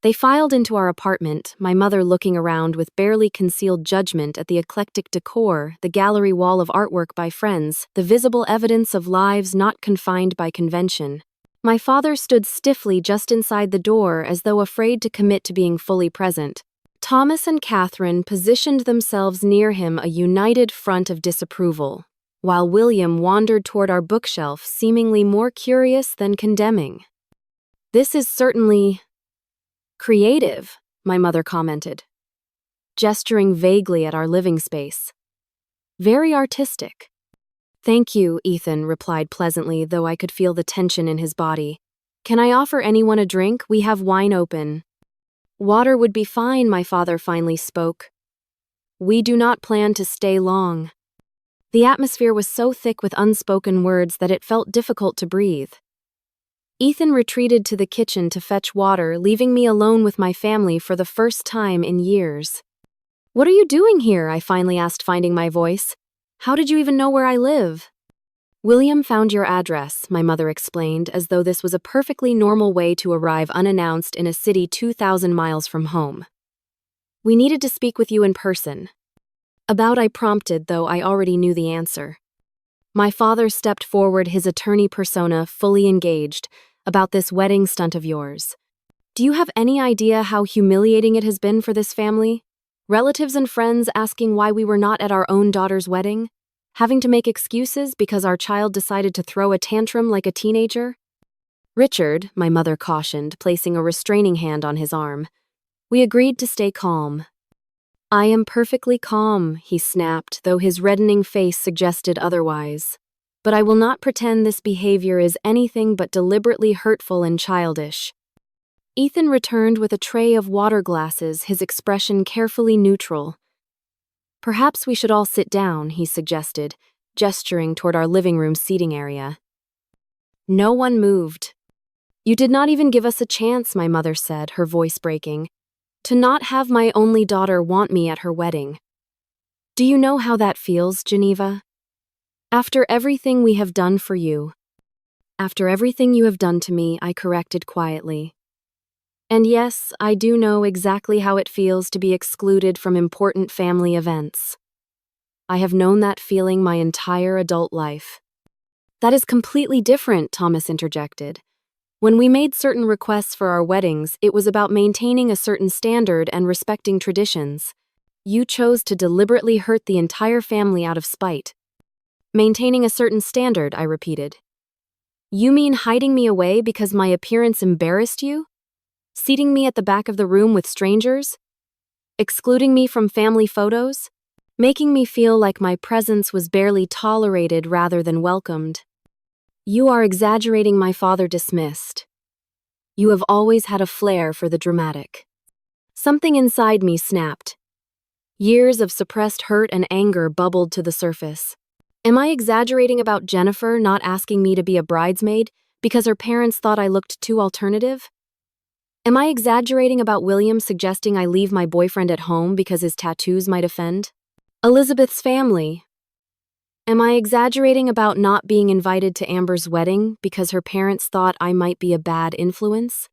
They filed into our apartment, my mother looking around with barely concealed judgment at the eclectic decor, the gallery wall of artwork by friends, the visible evidence of lives not confined by convention. My father stood stiffly just inside the door as though afraid to commit to being fully present. Thomas and Catherine positioned themselves near him, a united front of disapproval, while William wandered toward our bookshelf, seemingly more curious than condemning. "This is certainly creative," my mother commented, gesturing vaguely at our living space. "Very artistic." "Thank you," Ethan replied pleasantly, though I could feel the tension in his body. "Can I offer anyone a drink? We have wine open." "Water would be fine," my father finally spoke. "We do not plan to stay long." The atmosphere was so thick with unspoken words that it felt difficult to breathe. Ethan retreated to the kitchen to fetch water, leaving me alone with my family for the first time in years. "What are you doing here?" I finally asked, finding my voice. "How did you even know where I live?" "William found your address," my mother explained, as though this was a perfectly normal way to arrive unannounced in a city 2,000 miles from home. "We needed to speak with you in person." "About," I prompted, though I already knew the answer. My father stepped forward, his attorney persona fully engaged. "About this wedding stunt of yours. Do you have any idea how humiliating it has been for this family? Relatives and friends asking why we were not at our own daughter's wedding? Having to make excuses because our child decided to throw a tantrum like a teenager?" "Richard," my mother cautioned, placing a restraining hand on his arm. We agreed to stay calm. "I am perfectly calm," he snapped, though his reddening face suggested otherwise. "But I will not pretend this behavior is anything but deliberately hurtful and childish." Ethan returned with a tray of water glasses, his expression carefully neutral. "Perhaps we should all sit down," he suggested, gesturing toward our living room seating area. No one moved. "You did not even give us a chance," my mother said, her voice breaking. "To not have my only daughter want me at her wedding. Do you know how that feels, Geneva? After everything we have done for you." "After everything you have done to me," I corrected quietly. "And yes, I do know exactly how it feels to be excluded from important family events. I have known that feeling my entire adult life." "That is completely different," Thomas interjected. "When we made certain requests for our weddings, it was about maintaining a certain standard and respecting traditions. You chose to deliberately hurt the entire family out of spite." "Maintaining a certain standard," I repeated. "You mean hiding me away because my appearance embarrassed you? Seating me at the back of the room with strangers? Excluding me from family photos? Making me feel like my presence was barely tolerated rather than welcomed?" "You are exaggerating," my father dismissed. "You have always had a flair for the dramatic." Something inside me snapped. Years of suppressed hurt and anger bubbled to the surface. Am I exaggerating about Jennifer not asking me to be a bridesmaid because her parents thought I looked too alternative? Am I exaggerating about William suggesting I leave my boyfriend at home because his tattoos might offend Elizabeth's family? Am I exaggerating about not being invited to Amber's wedding because her parents thought I might be a bad influence?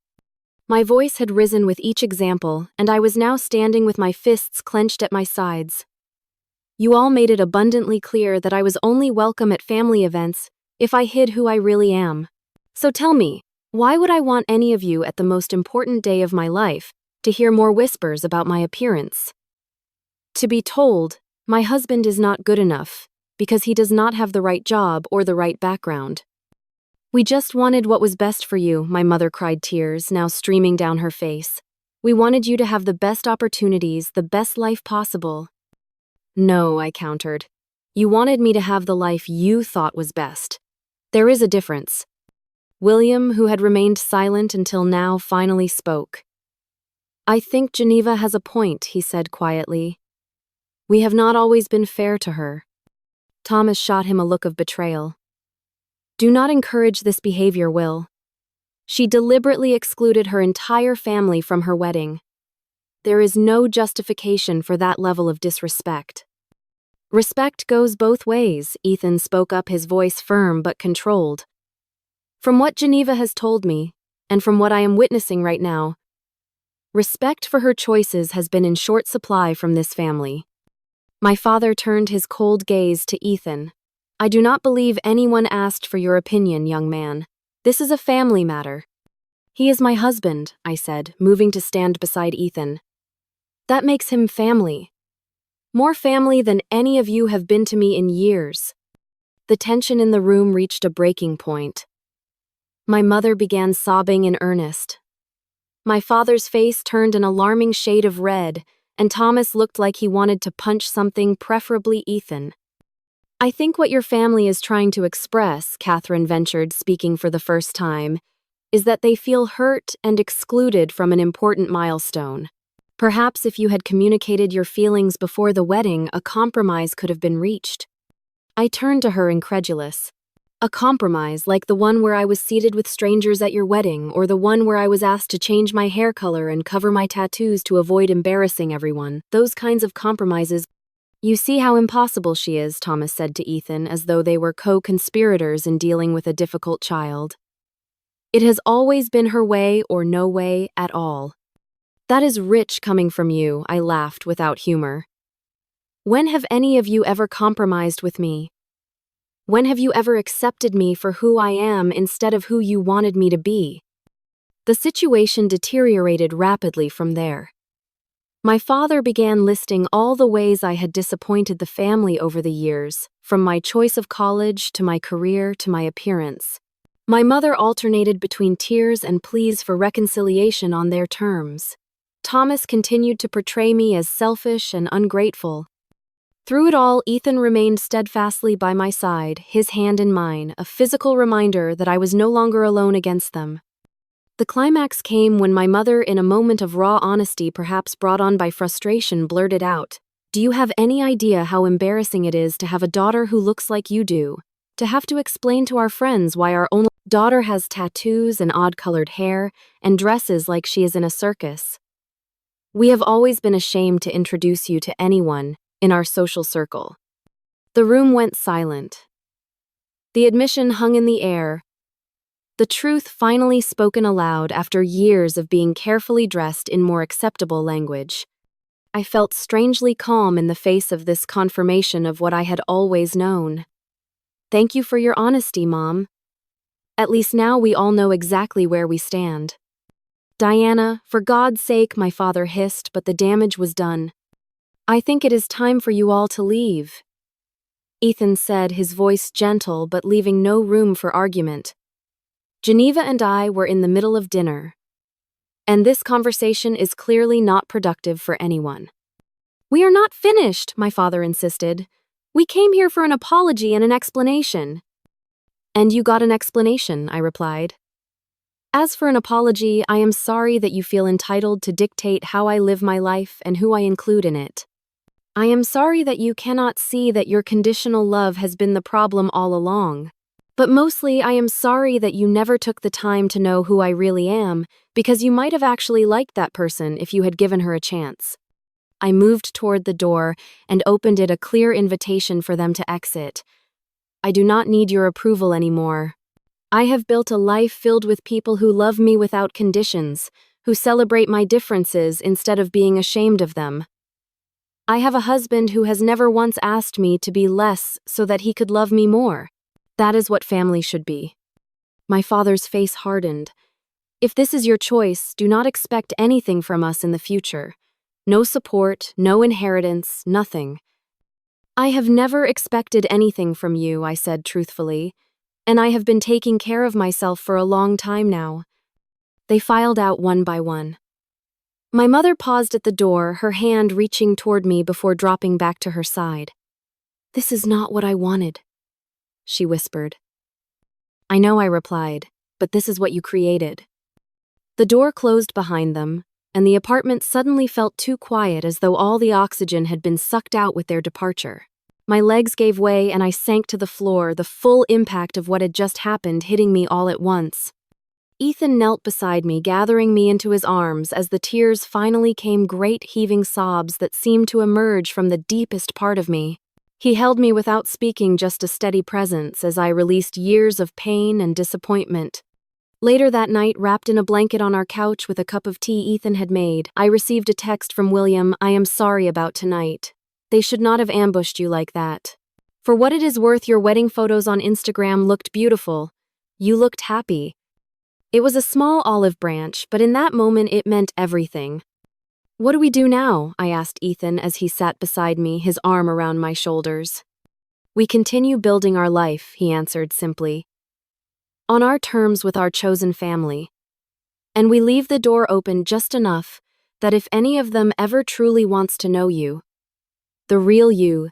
My voice had risen with each example, and I was now standing with my fists clenched at my sides. You all made it abundantly clear that I was only welcome at family events if I hid who I really am. So tell me, why would I want any of you at the most important day of my life to hear more whispers about my appearance? To be told, my husband is not good enough because he does not have the right job or the right background. "We just wanted what was best for you," my mother cried, tears now streaming down her face. "We wanted you to have the best opportunities, the best life possible." "No," I countered. "You wanted me to have the life you thought was best. There is a difference." William, who had remained silent until now, finally spoke. "I think Geneva has a point," he said quietly. "We have not always been fair to her." Thomas shot him a look of betrayal. "Do not encourage this behavior, Will. She deliberately excluded her entire family from her wedding. There is no justification for that level of disrespect." "Respect goes both ways," Ethan spoke up, his voice firm but controlled. "From what Geneva has told me, and from what I am witnessing right now, respect for her choices has been in short supply from this family." My father turned his cold gaze to Ethan. "I do not believe anyone asked for your opinion, young man. This is a family matter." "He is my husband," I said, moving to stand beside Ethan. That makes him family. More family than any of you have been to me in years. The tension in the room reached a breaking point. My mother began sobbing in earnest. My father's face turned an alarming shade of red, and Thomas looked like he wanted to punch something, preferably Ethan. I think what your family is trying to express, Catherine ventured, speaking for the first time, is that they feel hurt and excluded from an important milestone. Perhaps if you had communicated your feelings before the wedding, a compromise could have been reached. I turned to her incredulous. A compromise like the one where I was seated with strangers at your wedding, or the one where I was asked to change my hair color and cover my tattoos to avoid embarrassing everyone. Those kinds of compromises. You see how impossible she is, Thomas said to Ethan, as though they were co-conspirators in dealing with a difficult child. It has always been her way or no way at all. That is rich coming from you, I laughed without humor. When have any of you ever compromised with me? When have you ever accepted me for who I am instead of who you wanted me to be? The situation deteriorated rapidly from there. My father began listing all the ways I had disappointed the family over the years, from my choice of college to my career to my appearance. My mother alternated between tears and pleas for reconciliation on their terms. Thomas continued to portray me as selfish and ungrateful. Through it all, Ethan remained steadfastly by my side, his hand in mine, a physical reminder that I was no longer alone against them. The climax came when my mother, in a moment of raw honesty perhaps brought on by frustration, blurted out, "Do you have any idea how embarrassing it is to have a daughter who looks like you do? To have to explain to our friends why our only daughter has tattoos and odd-colored hair and dresses like she is in a circus. We have always been ashamed to introduce you to anyone in our social circle." The room went silent. The admission hung in the air. The truth finally spoken aloud after years of being carefully dressed in more acceptable language. I felt strangely calm in the face of this confirmation of what I had always known. "Thank you for your honesty, Mom. At least now we all know exactly where we stand." "Diana, for God's sake," my father hissed, but the damage was done. "I think it is time for you all to leave," Ethan said, his voice gentle but leaving no room for argument. Geneva and I were in the middle of dinner, and this conversation is clearly not productive for anyone. "We are not finished," my father insisted. "We came here for an apology and an explanation." "And you got an explanation," I replied. "As for an apology, I am sorry that you feel entitled to dictate how I live my life and who I include in it. I am sorry that you cannot see that your conditional love has been the problem all along. But mostly, I am sorry that you never took the time to know who I really am, because you might have actually liked that person if you had given her a chance." I moved toward the door and opened it, a clear invitation for them to exit. "I do not need your approval anymore. I have built a life filled with people who love me without conditions, who celebrate my differences instead of being ashamed of them. I have a husband who has never once asked me to be less so that he could love me more. That is what family should be." My father's face hardened. "If this is your choice, do not expect anything from us in the future. No support, no inheritance, nothing." "I have never expected anything from you," I said truthfully, "and I have been taking care of myself for a long time now." They filed out one by one. My mother paused at the door, her hand reaching toward me before dropping back to her side. "This is not what I wanted," she whispered. "I know," I replied, "but this is what you created." The door closed behind them, and the apartment suddenly felt too quiet, as though all the oxygen had been sucked out with their departure. My legs gave way and I sank to the floor, the full impact of what had just happened hitting me all at once. Ethan knelt beside me, gathering me into his arms as the tears finally came, great heaving sobs that seemed to emerge from the deepest part of me. He held me without speaking, just a steady presence as I released years of pain and disappointment. Later that night, wrapped in a blanket on our couch with a cup of tea Ethan had made, I received a text from William. "I am sorry about tonight. They should not have ambushed you like that. For what it is worth, your wedding photos on Instagram looked beautiful. You looked happy." It was a small olive branch, but in that moment it meant everything. "What do we do now?" I asked Ethan as he sat beside me, his arm around my shoulders. "We continue building our life," he answered simply, "on our terms with our chosen family. And we leave the door open just enough that if any of them ever truly wants to know you, the real you,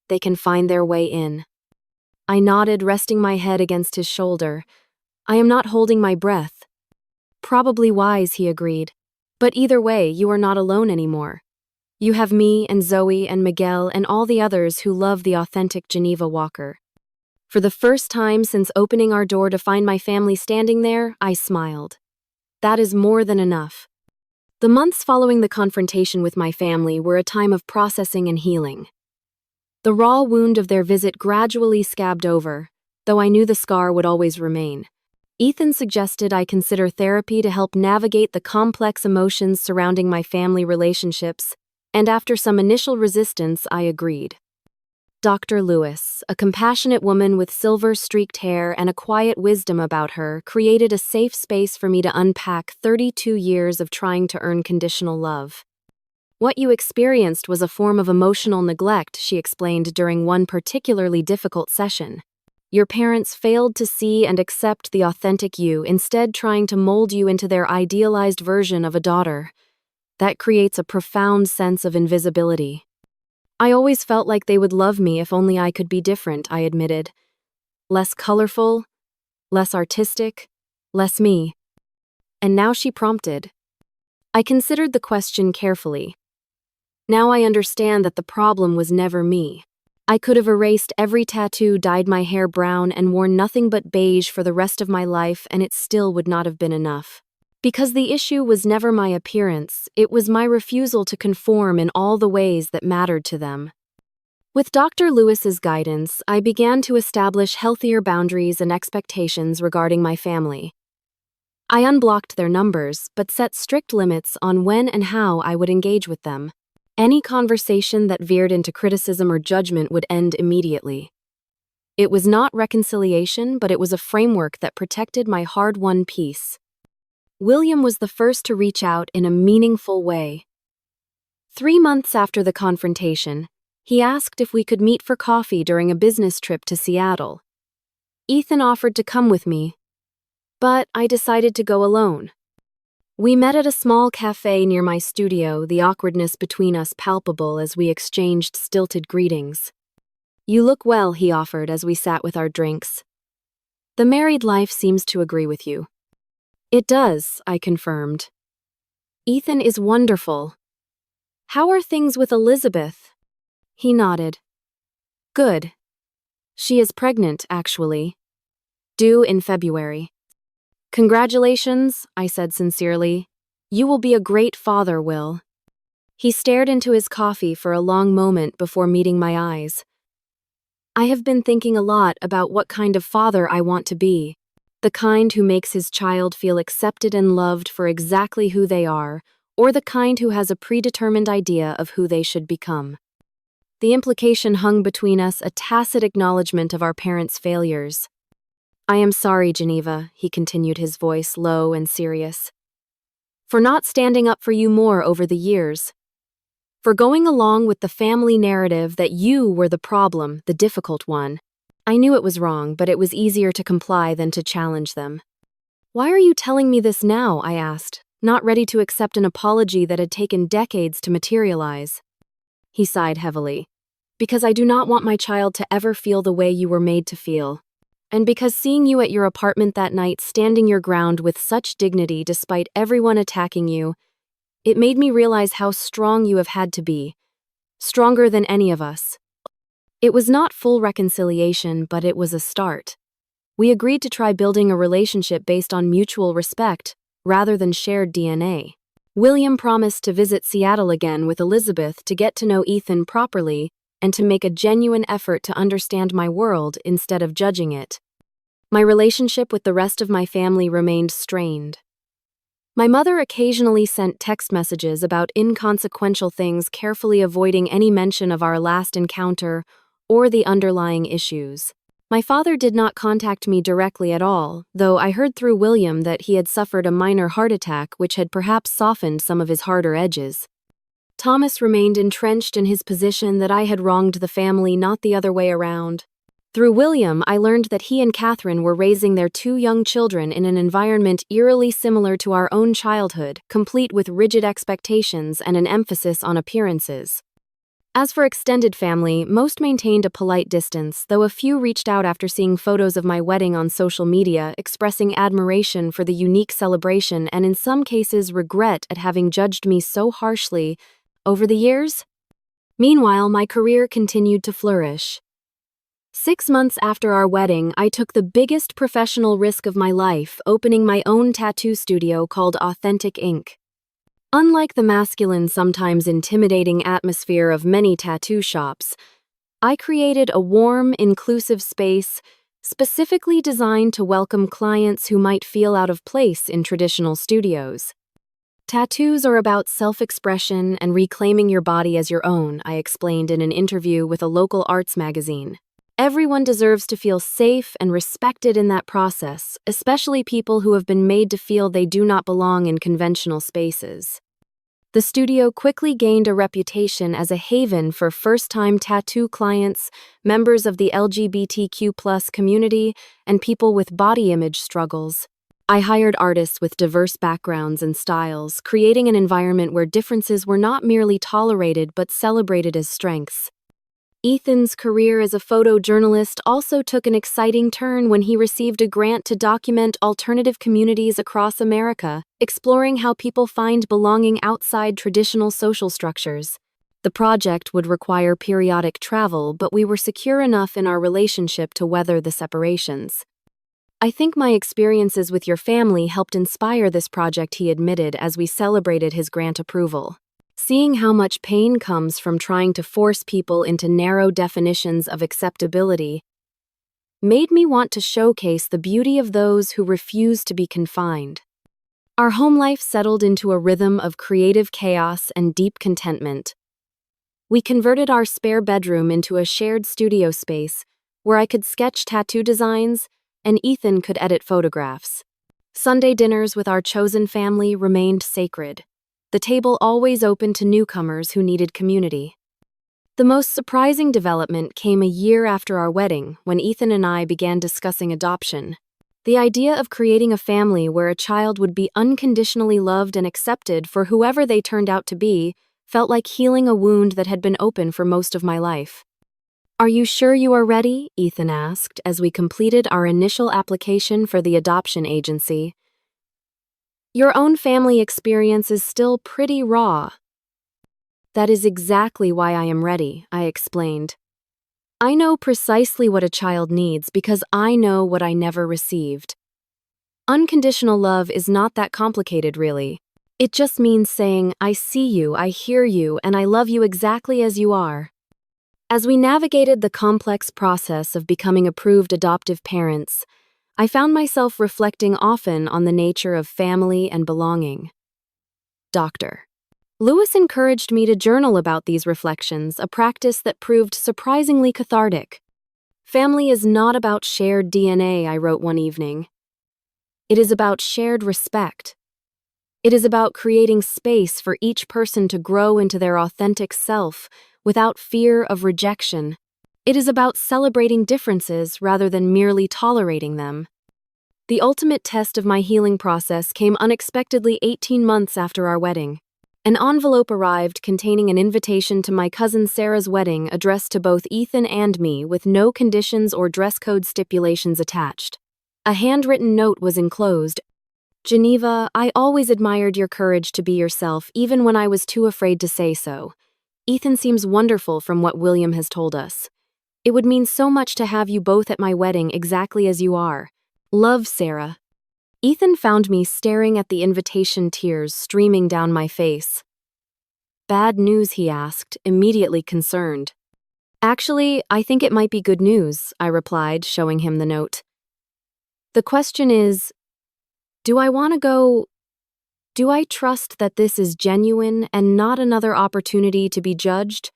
they can find their way in." I nodded, resting my head against his shoulder. "I am not holding my breath." "Probably wise," he agreed. "But either way, you are not alone anymore. You have me and Zoe and Miguel and all the others who love the authentic Geneva Walker." For the first time since opening our door to find my family standing there, I smiled. That is more than enough. The months following the confrontation with my family were a time of processing and healing. The raw wound of their visit gradually scabbed over, though I knew the scar would always remain. Ethan suggested I consider therapy to help navigate the complex emotions surrounding my family relationships, and after some initial resistance, I agreed. Dr. Lewis, a compassionate woman with silver-streaked hair and a quiet wisdom about her, created a safe space for me to unpack 32 years of trying to earn conditional love. "What you experienced was a form of emotional neglect," she explained during one particularly difficult session. "Your parents failed to see and accept the authentic you, instead trying to mold you into their idealized version of a daughter. That creates a profound sense of invisibility." "I always felt like they would love me if only I could be different," I admitted. "Less colorful, less artistic, less me." And now she prompted. I considered the question carefully. Now I understand that the problem was never me. I could have erased every tattoo, dyed my hair brown, and worn nothing but beige for the rest of my life, and it still would not have been enough. Because the issue was never my appearance, it was my refusal to conform in all the ways that mattered to them. With Dr. Lewis's guidance, I began to establish healthier boundaries and expectations regarding my family. I unblocked their numbers, but set strict limits on when and how I would engage with them. Any conversation that veered into criticism or judgment would end immediately. It was not reconciliation, but it was a framework that protected my hard-won peace. William was the first to reach out in a meaningful way. 3 months after the confrontation, he asked if we could meet for coffee during a business trip to Seattle. Ethan offered to come with me, but I decided to go alone. We met at a small cafe near my studio, the awkwardness between us palpable as we exchanged stilted greetings. "You look well," he offered as we sat with our drinks. "The married life seems to agree with you." "It does," I confirmed. "Ethan is wonderful." "How are things with Elizabeth?" He nodded. "Good. She is pregnant, actually. Due in February." "Congratulations," I said sincerely. "You will be a great father, Will." He stared into his coffee for a long moment before meeting my eyes. "I have been thinking a lot about what kind of father I want to be. The kind who makes his child feel accepted and loved for exactly who they are, or the kind who has a predetermined idea of who they should become." The implication hung between us, a tacit acknowledgement of our parents' failures. "I am sorry, Geneva," he continued, his voice low and serious, "for not standing up for you more over the years. For going along with the family narrative that you were the problem, the difficult one. I knew it was wrong, but it was easier to comply than to challenge them." "Why are you telling me this now?" I asked, not ready to accept an apology that had taken decades to materialize. He sighed heavily. "Because I do not want my child to ever feel the way you were made to feel. And because seeing you at your apartment that night standing your ground with such dignity despite everyone attacking you, it made me realize how strong you have had to be. Stronger than any of us." It was not full reconciliation, but it was a start. We agreed to try building a relationship based on mutual respect, rather than shared DNA. William promised to visit Seattle again with Elizabeth to get to know Ethan properly and to make a genuine effort to understand my world instead of judging it. My relationship with the rest of my family remained strained. My mother occasionally sent text messages about inconsequential things, carefully avoiding any mention of our last encounter or the underlying issues. My father did not contact me directly at all, though I heard through William that he had suffered a minor heart attack which had perhaps softened some of his harder edges. Thomas remained entrenched in his position that I had wronged the family, not the other way around. Through William, I learned that he and Catherine were raising their two young children in an environment eerily similar to our own childhood, complete with rigid expectations and an emphasis on appearances. As for extended family, most maintained a polite distance, though a few reached out after seeing photos of my wedding on social media, expressing admiration for the unique celebration and in some cases regret at having judged me so harshly over the years. Meanwhile, my career continued to flourish. 6 months after our wedding, I took the biggest professional risk of my life, opening my own tattoo studio called Authentic Ink. Unlike the masculine, sometimes intimidating atmosphere of many tattoo shops, I created a warm, inclusive space specifically designed to welcome clients who might feel out of place in traditional studios. Tattoos are about self-expression and reclaiming your body as your own, I explained in an interview with a local arts magazine. Everyone deserves to feel safe and respected in that process, especially people who have been made to feel they do not belong in conventional spaces. The studio quickly gained a reputation as a haven for first-time tattoo clients, members of the LGBTQ+ community, and people with body image struggles. I hired artists with diverse backgrounds and styles, creating an environment where differences were not merely tolerated but celebrated as strengths. Ethan's career as a photojournalist also took an exciting turn when he received a grant to document alternative communities across America, exploring how people find belonging outside traditional social structures. The project would require periodic travel, but we were secure enough in our relationship to weather the separations. I think my experiences with your family helped inspire this project, he admitted as we celebrated his grant approval. Seeing how much pain comes from trying to force people into narrow definitions of acceptability made me want to showcase the beauty of those who refuse to be confined. Our home life settled into a rhythm of creative chaos and deep contentment. We converted our spare bedroom into a shared studio space where I could sketch tattoo designs and Ethan could edit photographs. Sunday dinners with our chosen family remained sacred, the table always open to newcomers who needed community. The most surprising development came a year after our wedding, when Ethan and I began discussing adoption. The idea of creating a family where a child would be unconditionally loved and accepted for whoever they turned out to be felt like healing a wound that had been open for most of my life. "Are you sure you are ready?" Ethan asked as we completed our initial application for the adoption agency. "Your own family experience is still pretty raw." "That is exactly why I am ready," I explained. "I know precisely what a child needs because I know what I never received. Unconditional love is not that complicated, really. It just means saying, I see you, I hear you, and I love you exactly as you are." As we navigated the complex process of becoming approved adoptive parents, I found myself reflecting often on the nature of family and belonging. Dr. Lewis encouraged me to journal about these reflections, a practice that proved surprisingly cathartic. "Family is not about shared DNA," I wrote one evening. "It is about shared respect. It is about creating space for each person to grow into their authentic self without fear of rejection. It is about celebrating differences rather than merely tolerating them." The ultimate test of my healing process came unexpectedly 18 months after our wedding. An envelope arrived containing an invitation to my cousin Sarah's wedding addressed to both Ethan and me with no conditions or dress code stipulations attached. A handwritten note was enclosed. "Geneva, I always admired your courage to be yourself, even when I was too afraid to say so. Ethan seems wonderful from what William has told us. It would mean so much to have you both at my wedding exactly as you are. Love, Sarah." Ethan found me staring at the invitation, tears streaming down my face. "Bad news?" he asked, immediately concerned. "Actually, I think it might be good news," I replied, showing him the note. "The question is, do I want to go? Do I trust that this is genuine and not another opportunity to be judged?"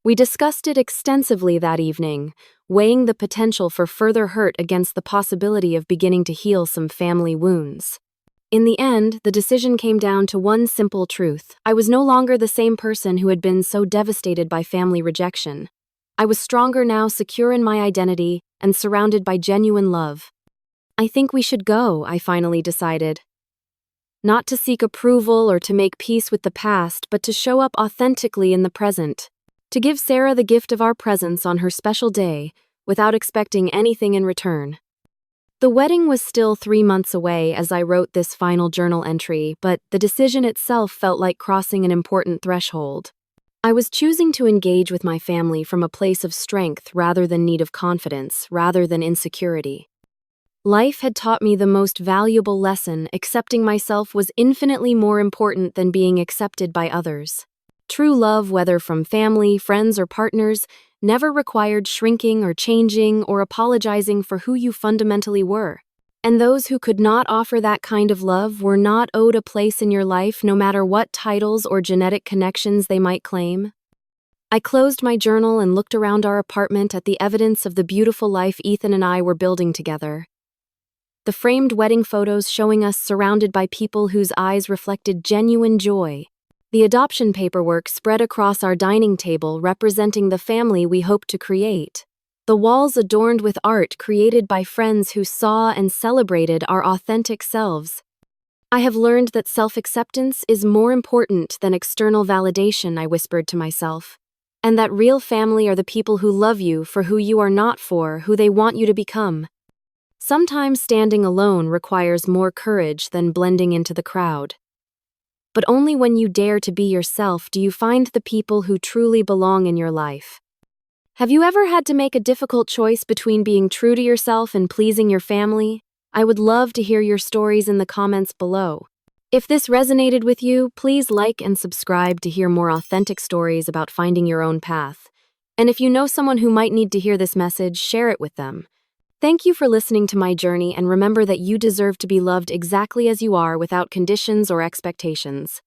We discussed it extensively that evening, weighing the potential for further hurt against the possibility of beginning to heal some family wounds. In the end, the decision came down to one simple truth. I was no longer the same person who had been so devastated by family rejection. I was stronger now, secure in my identity, and surrounded by genuine love. I think we should go, I finally decided. Not to seek approval or to make peace with the past, but to show up authentically in the present. To give Sarah the gift of our presence on her special day, without expecting anything in return. The wedding was still 3 months away as I wrote this final journal entry, but the decision itself felt like crossing an important threshold. I was choosing to engage with my family from a place of strength rather than need of confidence, rather than insecurity. Life had taught me the most valuable lesson: accepting myself was infinitely more important than being accepted by others. True love, whether from family, friends, or partners, never required shrinking or changing or apologizing for who you fundamentally were. And those who could not offer that kind of love were not owed a place in your life, no matter what titles or genetic connections they might claim. I closed my journal and looked around our apartment at the evidence of the beautiful life Ethan and I were building together. The framed wedding photos showing us surrounded by people whose eyes reflected genuine joy. The adoption paperwork spread across our dining table representing the family we hoped to create. The walls adorned with art created by friends who saw and celebrated our authentic selves. I have learned that self-acceptance is more important than external validation, I whispered to myself. And that real family are the people who love you for who you are, not for who they want you to become. Sometimes standing alone requires more courage than blending into the crowd. But only when you dare to be yourself do you find the people who truly belong in your life. Have you ever had to make a difficult choice between being true to yourself and pleasing your family? I would love to hear your stories in the comments below. If this resonated with you, please like and subscribe to hear more authentic stories about finding your own path. And if you know someone who might need to hear this message, share it with them. Thank you for listening to my journey, and remember that you deserve to be loved exactly as you are, without conditions or expectations.